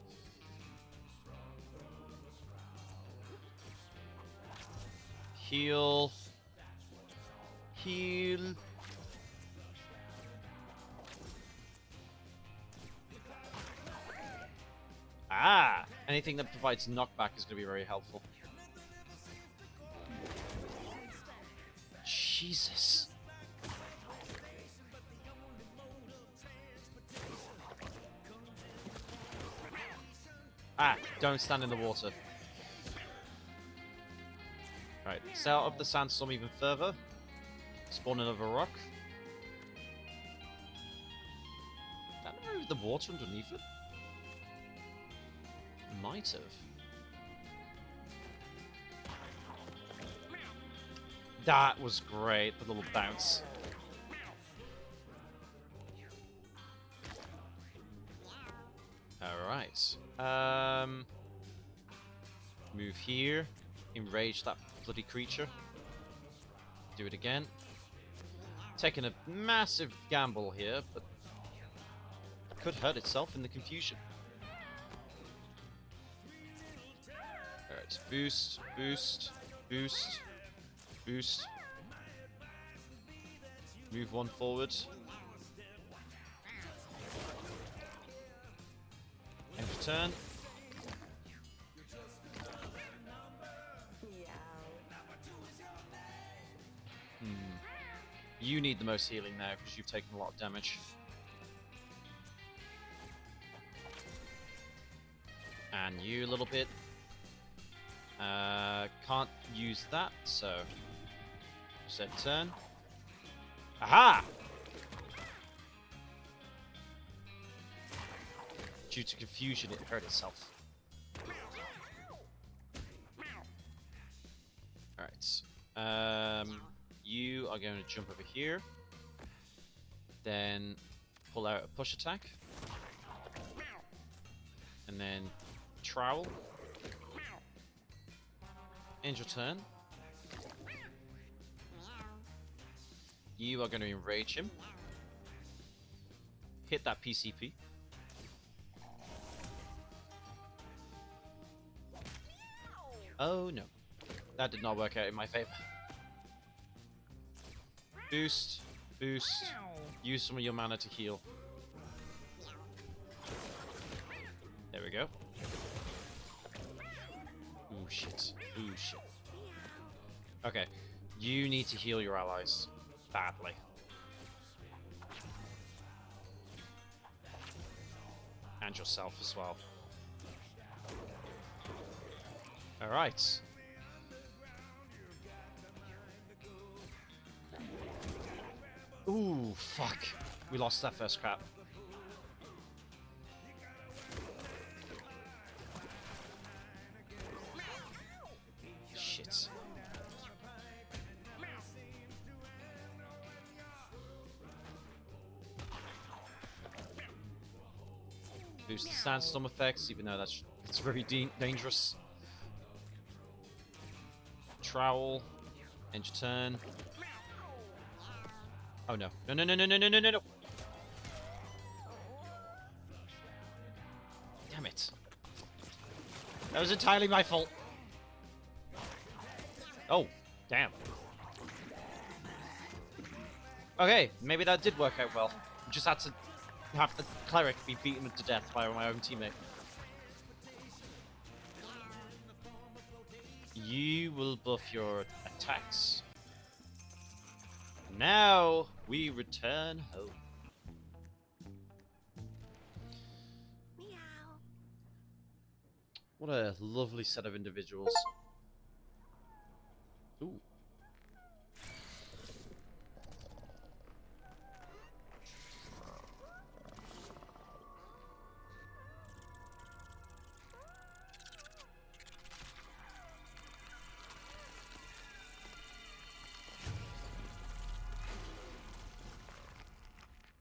Heal. Heal. Ah! Anything that provides knockback is going to be very helpful. Jesus. Ah! Don't stand in the water. Right, set up the sandstorm even further. Spawn another rock. Did that remove the water underneath it? Might have. That was great, the little bounce. Alright. Move here. Enrage that bloody creature. Do it again. Taking a massive gamble here, but could hurt itself in the confusion. Alright, boost, boost, boost, boost. Move 1 forward. End of turn. You need the most healing now because you've taken a lot of damage. And you a little bit. Can't use that, so set turn. Aha! Due to confusion, it hurt itself. Alright. You are going to jump over here. Then pull out a push attack. And then trowel. End your turn. You are going to enrage him. Hit that PCP. Oh no. That did not work out in my favor. Boost. Boost. Use some of your mana to heal. There we go. Ooh, shit. Ooh, shit. Okay. You need to heal your allies. Badly. And yourself as well. Alright. Ooh, fuck. We lost that first crap. Shit. Boost the sandstorm effects, even though that's very dangerous. Trowel. End your turn. Oh no. No, no, no, no, no, no, no, no, no. Damn it. That was entirely my fault. Oh, damn. Okay, maybe that did work out well. We just had to have the cleric be beaten to death by my own teammate. You will buff your attacks. Now we return home. Meow. What a lovely set of individuals. Ooh.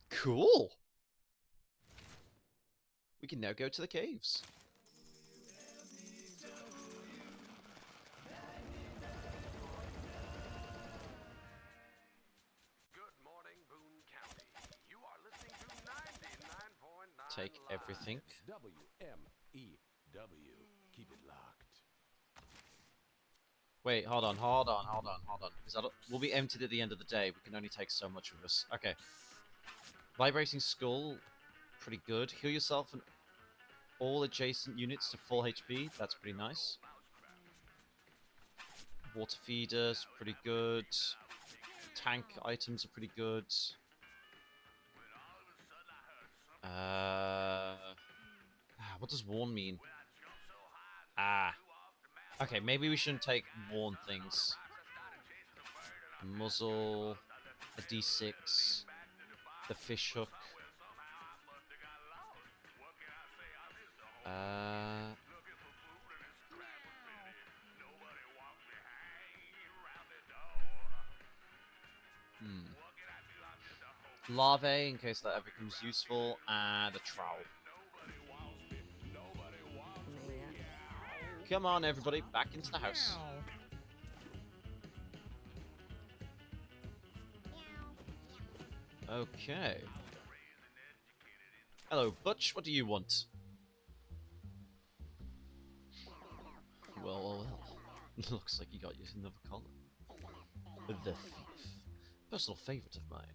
Cool. We can now go to the caves. Good morning, Boone County. You are listening to 99.9. Take everything. WMEW. Keep it locked. Wait, hold on, hold on, hold on, hold on. We'll be emptied at the end of the day. We can only take so much with us. Okay. Vibrating Skull, pretty good. Heal yourself and all adjacent units to full HP. That's pretty nice. Water feeders, pretty good. Tank items are pretty good. What does Warn mean? Okay, maybe we shouldn't take Warn things. Muzzle, a D6, the fish hook. Larvae, in case that ever becomes useful, and a trowel. Come on, everybody, back into the house. Okay. Hello, Butch, what do you want? Well. Looks like you got you another collar. The Thief. Personal favourite of mine.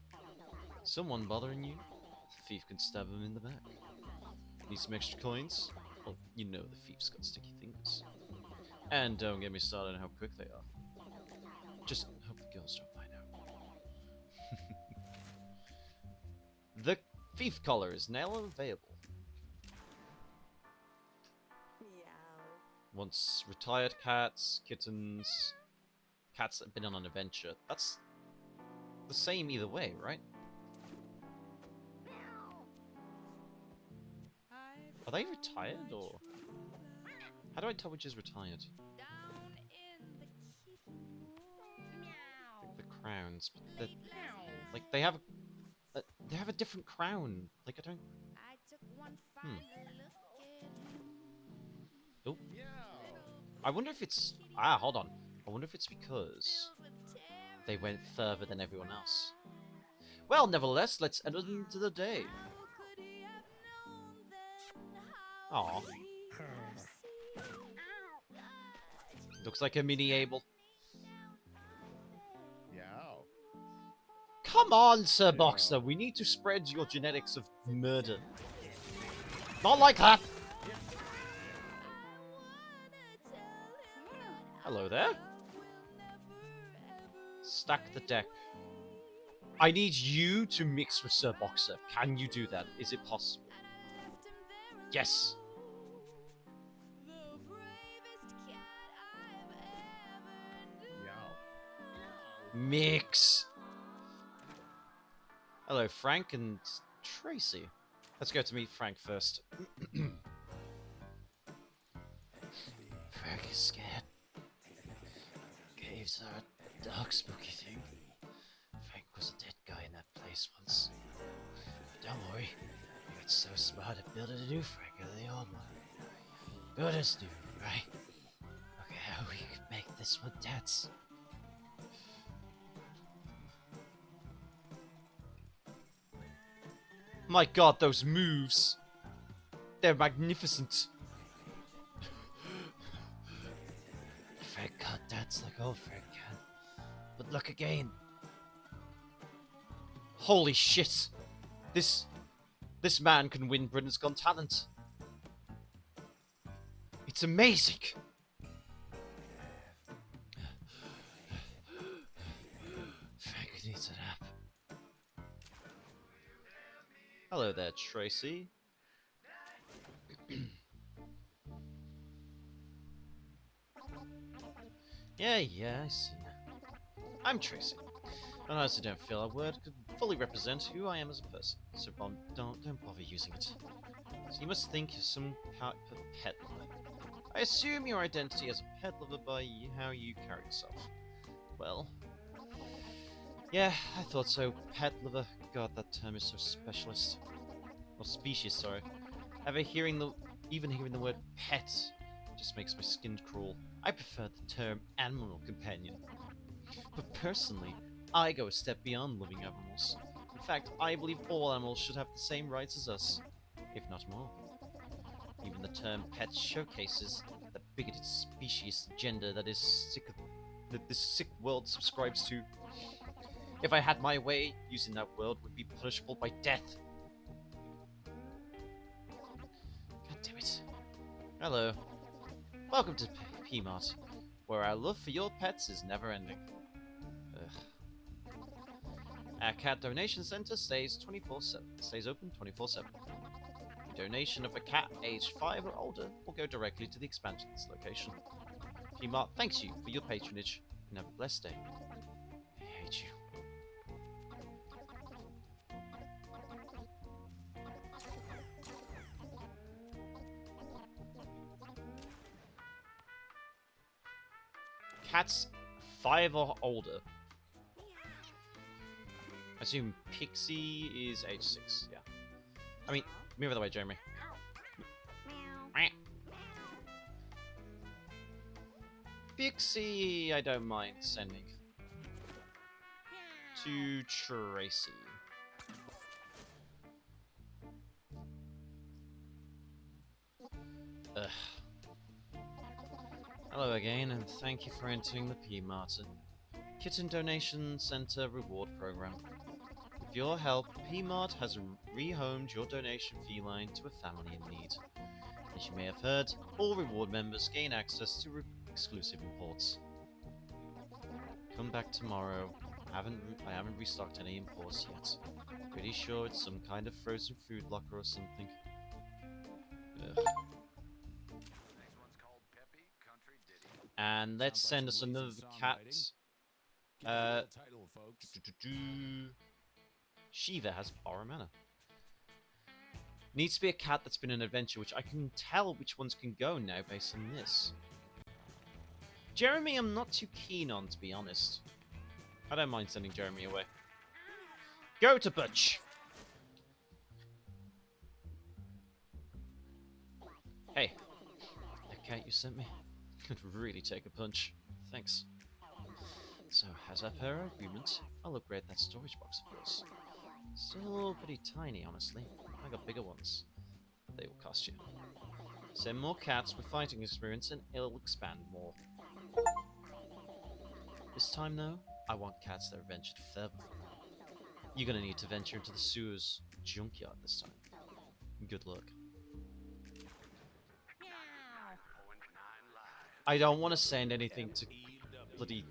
Someone bothering you? The thief can stab him in the back. Need some extra coins? Well, you know the thief's got sticky fingers. And don't get me started on how quick they are. Just hope the girls don't find out. The thief collar is now available. Once retired cats, kittens, cats that have been on an adventure. That's the same either way, right? Are they retired, or how do I tell which is retired? The crowns, but like they have a different crown. Like I don't. Oh. I wonder if it's hold on. I wonder if it's because they went further than everyone else. Well, nevertheless, let's enter into the day. Aw. Looks like a mini Abel. Yeah. Come on, Sir Boxer, we need to spread your genetics of murder. Not like that! Hello there. Stack the deck. I need you to mix with Sir Boxer. Can you do that? Is it possible? Yes. Mix. Hello, Frank and Tracy. Let's go to meet Frank first. Frank is scared. Caves are a dark, spooky thing. Frank was a dead guy in that place once. Don't worry, we got so smart at building a new Frank out of the old one. Good as new, right? Look at how we could make this one dance. My god, those moves! They're magnificent! Frank can't dance like old Frank can. But look again. Holy shit! This man can win Britain's Got Talent. It's amazing! Frank needs a nap. Hello there, Tracy. Yeah, I see. I'm Tracy. I honestly don't feel a word could fully represent who I am as a person, so don't bother using it. So you must think you're some type of pet lover. I assume your identity as a pet lover by how you carry yourself. Well, yeah, I thought so. Pet lover. God, that term is so specialist. Or species, sorry. Even hearing the word pet just makes my skin crawl. I prefer the term animal companion. But personally, I go a step beyond loving animals. In fact, I believe all animals should have the same rights as us, if not more. Even the term pet showcases the bigoted species agenda that this sick world subscribes to. If I had my way, using that word would be punishable by death. God damn it. Hello. Welcome to P-Mart, where our love for your pets is never ending. Ugh. Our cat donation center stays open 24/7. A donation of a cat aged 5 or older will go directly to the expansion's location. P-Mart thanks you for your patronage and have a blessed day. I hate you. Cats 5 or older. I assume Pixie is age 6, yeah. I mean, move out of the way, Jeremy. Pixie, I don't mind sending to Tracy. Ugh. Hello again, and thank you for entering the P-Mart Kitten Donation Center Reward Program. With your help, P-Mart has rehomed your donation feline to a family in need. As you may have heard, all reward members gain access to exclusive imports. Come back tomorrow. I haven't restocked any imports yet. Pretty sure it's some kind of frozen food locker or something. Ugh. And let's send us another cat. Shiva has Borrow Manor. Needs to be a cat that's been an adventure, which I can tell which ones can go now based on this. Jeremy, I'm not too keen on, to be honest. I don't mind sending Jeremy away. Go to Butch! Hey, that cat you sent me could really take a punch. Thanks. So, as per our agreement, I'll upgrade that storage box of yours. Still pretty tiny, honestly. I got bigger ones. They will cost you. Send more cats with fighting experience and it'll expand more. This time, though, I want cats that have ventured further from home. You're gonna need to venture into the sewers junkyard this time. Good luck. I don't want to send anything to bloody...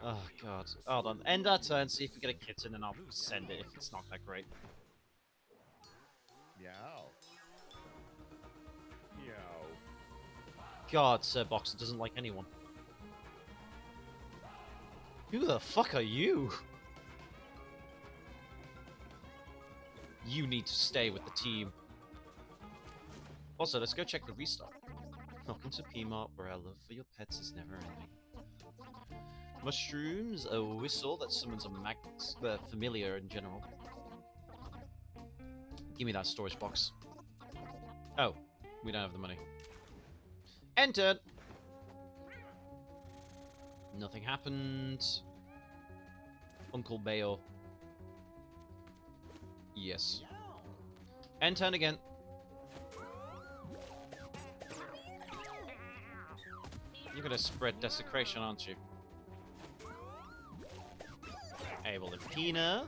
Oh, God. Hold on. End our turn, see if we get a kitten, and I'll send it if it's not that great. Meow. Meow. God, Sir Boxer doesn't like anyone. Who the fuck are you? You need to stay with the team. Also, let's go check the restock. Welcome to P-Mart, where our love for your pets is never ending. Mushrooms, a whistle that summons a familiar in general. Give me that storage box. Oh, we don't have the money. Entered! Nothing happened. Uncle Bayo. Yes. End turn again. You're gonna spread desecration, aren't you? Able and Pina.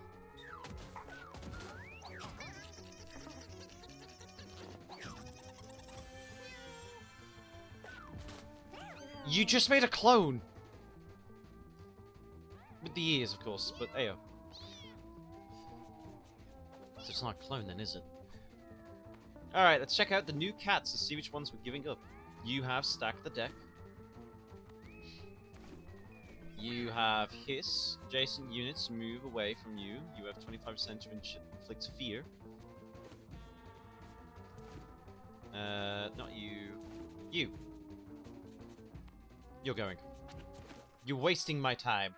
You just made a clone! With the ears, of course, but ayo. So it's not a clone then, is it? Alright, let's check out the new cats and see which ones we're giving up. You have Stack the Deck. You have Hiss. Adjacent units move away from you. You have 25% to inflict fear. Not you. You. You're going. You're wasting my time.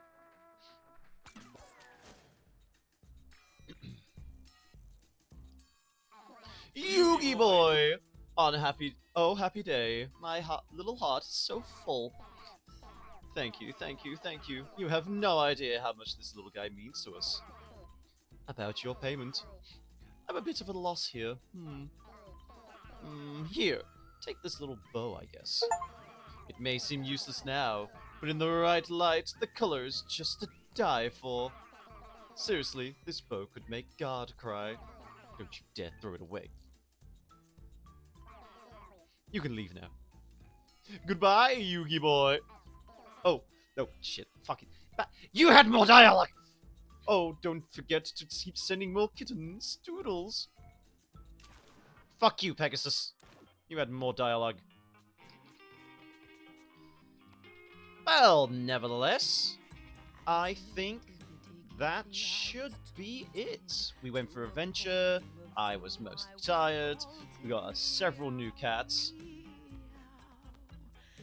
Yugi boy! Unhappy. Oh, happy day. My little heart is so full. Thank you, thank you, thank you. You have no idea how much this little guy means to us. About your payment. I'm a bit of a loss here. Here. Take this little bow, I guess. It may seem useless now, but in the right light, the color is just to die for. Seriously, this bow could make God cry. Don't you dare throw it away. You can leave now. Goodbye, Yugi boy. Oh, no, shit, fuck it. You had more dialogue! Oh, don't forget to keep sending more kittens. Doodles. Fuck you, Pegasus. You had more dialogue. Well, nevertheless, I think that should be it. We went for adventure. I was mostly tired. We got several new cats.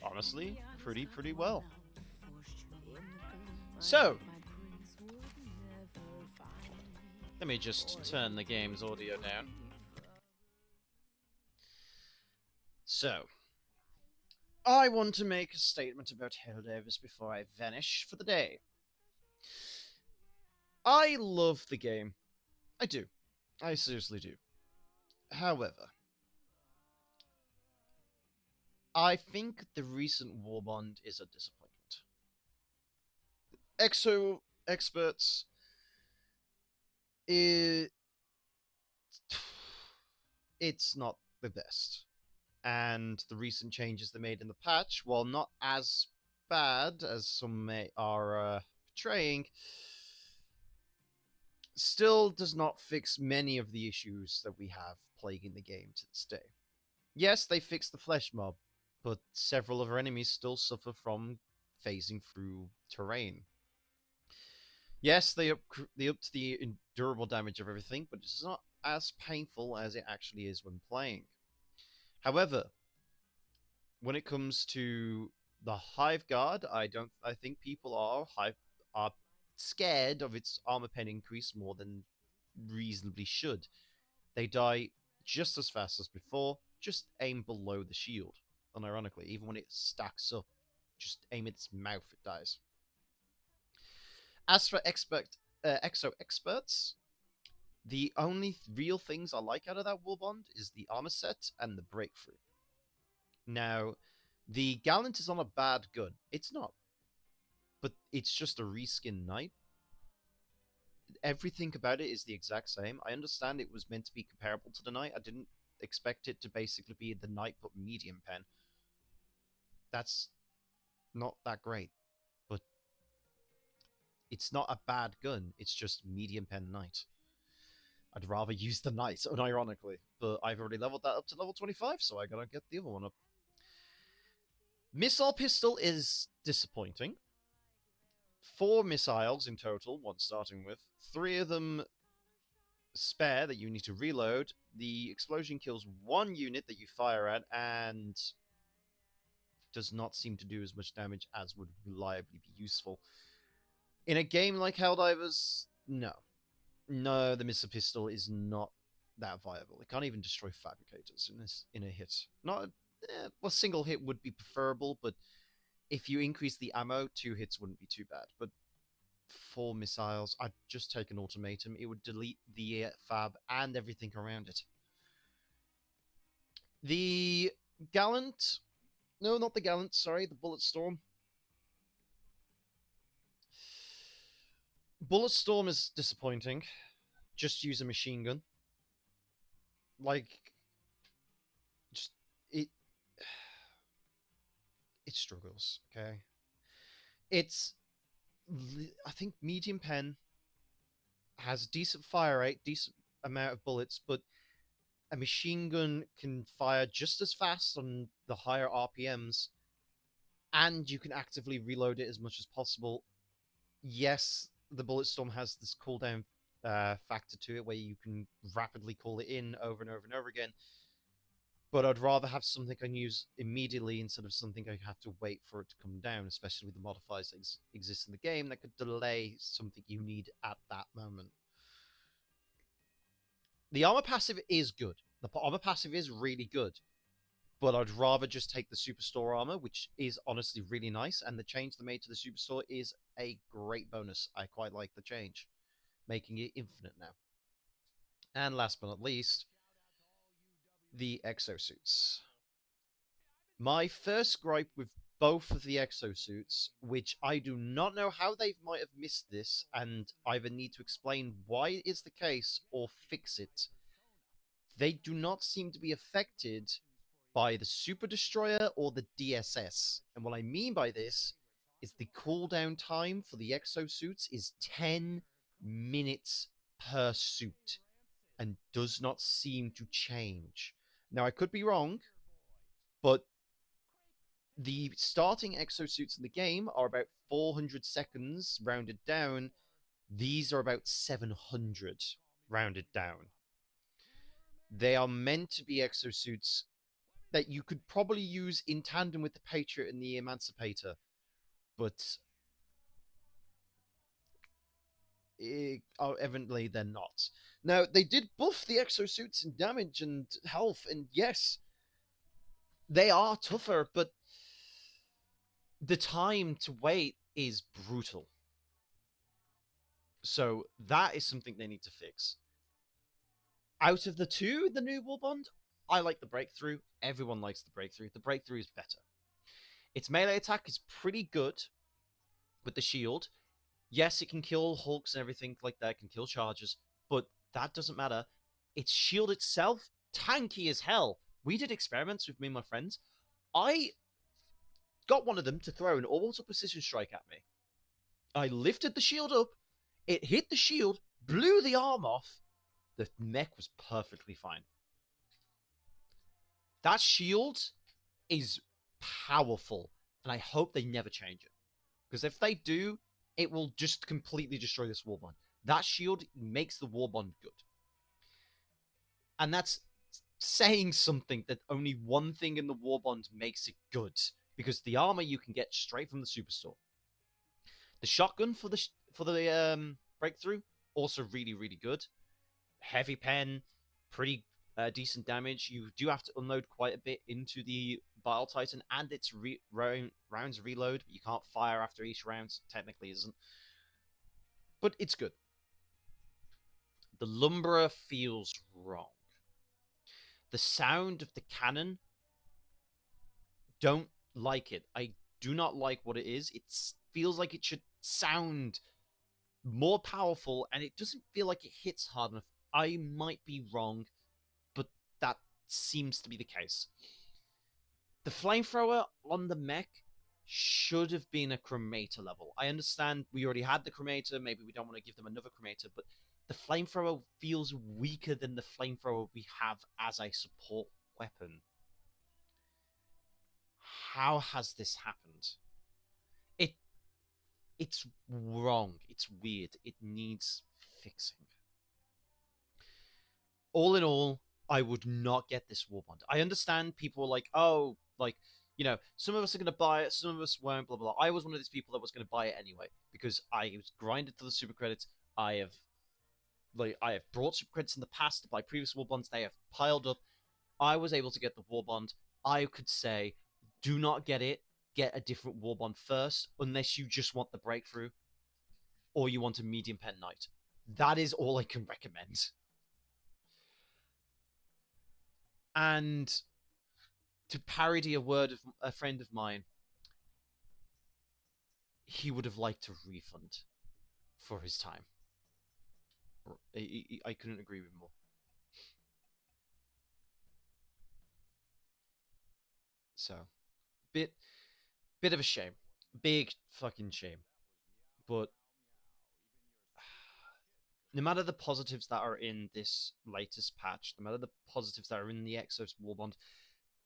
Honestly, pretty well. So, let me just turn the game's audio down. So, I want to make a statement about Helldivers before I vanish for the day. I love the game. I do. I seriously do. However, I think the recent Warbond is a disappointment. Exo experts, it's not the best. And the recent changes they made in the patch, while not as bad as some are portraying, still does not fix many of the issues that we have plaguing the game to this day. Yes, they fixed the flesh mob, but several of our enemies still suffer from phasing through terrain. Yes, they upped the endurable damage of everything, but it's not as painful as it actually is when playing. However, when it comes to the Hive Guard, I think people are scared of its armor pen increase more than reasonably should. They die just as fast as before, just aim below the shield. Unironically, even when it stacks up, just aim its mouth, it dies. As for exo experts, the only real things I like out of that war bond is the armor set and the breakthrough. Now, the Gallant is on a bad gun. It's not. But it's just a reskin knight. Everything about it is the exact same. I understand it was meant to be comparable to the knight. I didn't expect it to basically be the knight but medium pen. That's not that great. But it's not a bad gun. It's just medium pen knight. I'd rather use the knight, unironically. But I've already leveled that up to level 25, so I gotta get the other one up. Missile pistol is disappointing. 4 missiles in total, one starting with. 3 of them spare that you need to reload. The explosion kills 1 unit that you fire at and does not seem to do as much damage as would reliably be useful. In a game like Helldivers, no. No, the missile pistol is not that viable. It can't even destroy fabricators in a hit. Not well, single hit would be preferable, but if you increase the ammo, 2 hits wouldn't be too bad. But 4 missiles, I'd just take an ultimatum. It would delete the fab and everything around it. The Gallant... No, not the Gallant, sorry, the Bulletstorm. Bulletstorm is disappointing. Just use a machine gun. Like, just... It struggles, okay? It's... I think medium pen has decent fire rate, decent amount of bullets, but a machine gun can fire just as fast on the higher RPMs, and you can actively reload it as much as possible. Yes, the Bulletstorm has this cooldown factor to it where you can rapidly call it in over and over and over again, but I'd rather have something I can use immediately instead of something I have to wait for it to come down, especially with the modifiers that exist in the game that could delay something you need at that moment. The armor passive is good. The armor passive is really good, but I'd rather just take the Superstore armor, which is honestly really nice, and the change they made to the Superstore is a great bonus. I quite like the change, making it infinite now. And last but not least, the exosuits. My first gripe with both of the exosuits, which I do not know how they might have missed this, and either need to explain why it is the case or fix it. They do not seem to be affected by the Super Destroyer or the DSS. And what I mean by this is the cooldown time for the exosuits is 10 minutes per suit and does not seem to change. Now, I could be wrong, but the starting exosuits in the game are about 400 seconds rounded down. These are about 700 rounded down. They are meant to be exosuits that you could probably use in tandem with the Patriot and the Emancipator, but evidently they're not. Now, they did buff the exosuits in damage and health, and yes, they are tougher, but the time to wait is brutal. So that is something they need to fix. Out of the two, the new War Bond, I like the Breakthrough. Everyone likes the Breakthrough. The Breakthrough is better. Its melee attack is pretty good with the shield. Yes, it can kill hulks and everything like that, it can kill charges, but that doesn't matter. Its shield itself, tanky as hell. We did experiments with me and my friends. I got one of them to throw an orbital precision strike at me. I lifted the shield up, it hit the shield, blew the arm off, the mech was perfectly fine. That shield is powerful, and I hope they never change it. Because if they do, it will just completely destroy this war bond. That shield makes the war bond good. And that's saying something, that only one thing in the war bond makes it good. Because the armor you can get straight from the Superstore. The shotgun for the breakthrough, also really, really good. Heavy pen, pretty decent damage. You do have to unload quite a bit into the Bile Titan, and its rounds reload, but you can't fire after each round, technically isn't. but it's good. The Lumberer feels wrong. The sound of the cannon, don't like it. I do not like what it is. It feels like it should sound more powerful, and it doesn't feel like it hits hard enough. I might be wrong, but that seems to be the case. The flamethrower on the mech should have been a cremator level. I understand we already had the cremator, maybe we don't want to give them another cremator, but the flamethrower feels weaker than the flamethrower we have as a support weapon. How has this happened? It's wrong. It's weird. It needs fixing. All in all, I would not get this warband. I understand people are like, oh, like, some of us are going to buy it, some of us won't, blah, blah, blah. I was one of these people that was going to buy it anyway because I was grinded for the super credits. I have brought super credits in the past to buy previous warbands. They have piled up. I was able to get the warband. I could say, do not get it. Get a different warband first, unless you just want the breakthrough or you want a medium pen knight. That is all I can recommend. And to parody a word of a friend of mine, he would have liked a refund for his time. I couldn't agree with more. So, bit of a shame. Big fucking shame. But no matter the positives that are in this latest patch, no matter the positives that are in the Exos Warbond,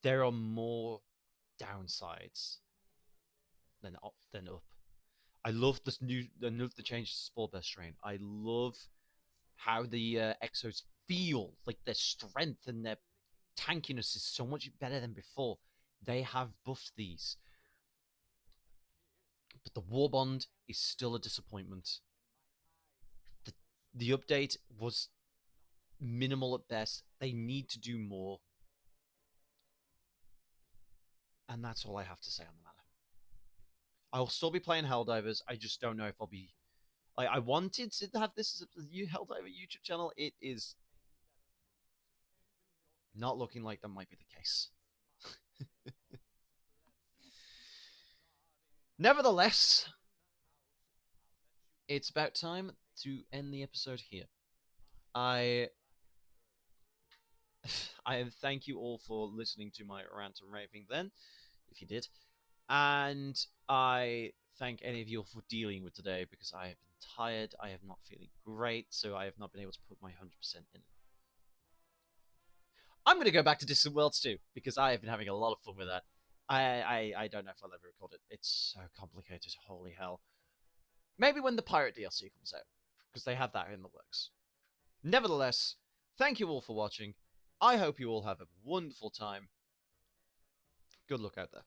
there are more downsides than up. I love the changes to Spore Bear Strain. I love how the Exos feel, like their strength and their tankiness is so much better than before. They have buffed these. But the Warbond is still a disappointment. The update was minimal at best. They need to do more. And that's all I have to say on the matter. I will still be playing Helldivers. I just don't know if I'll be. I wanted to have this as a new Helldiver YouTube channel. It is not looking like that might be the case. Nevertheless, it's about time to end the episode here. I thank you all for listening to my rant and raving then, if you did. And I thank any of you for dealing with today because I have been tired. I have not feeling great, so I have not been able to put my 100% in. I'm going to go back to Distant Worlds too because I have been having a lot of fun with that. I don't know if I'll ever record it. It's so complicated. Holy hell. Maybe when the Pirate DLC comes out because they have that in the works. Nevertheless, thank you all for watching. I hope you all have a wonderful time. Good luck out there.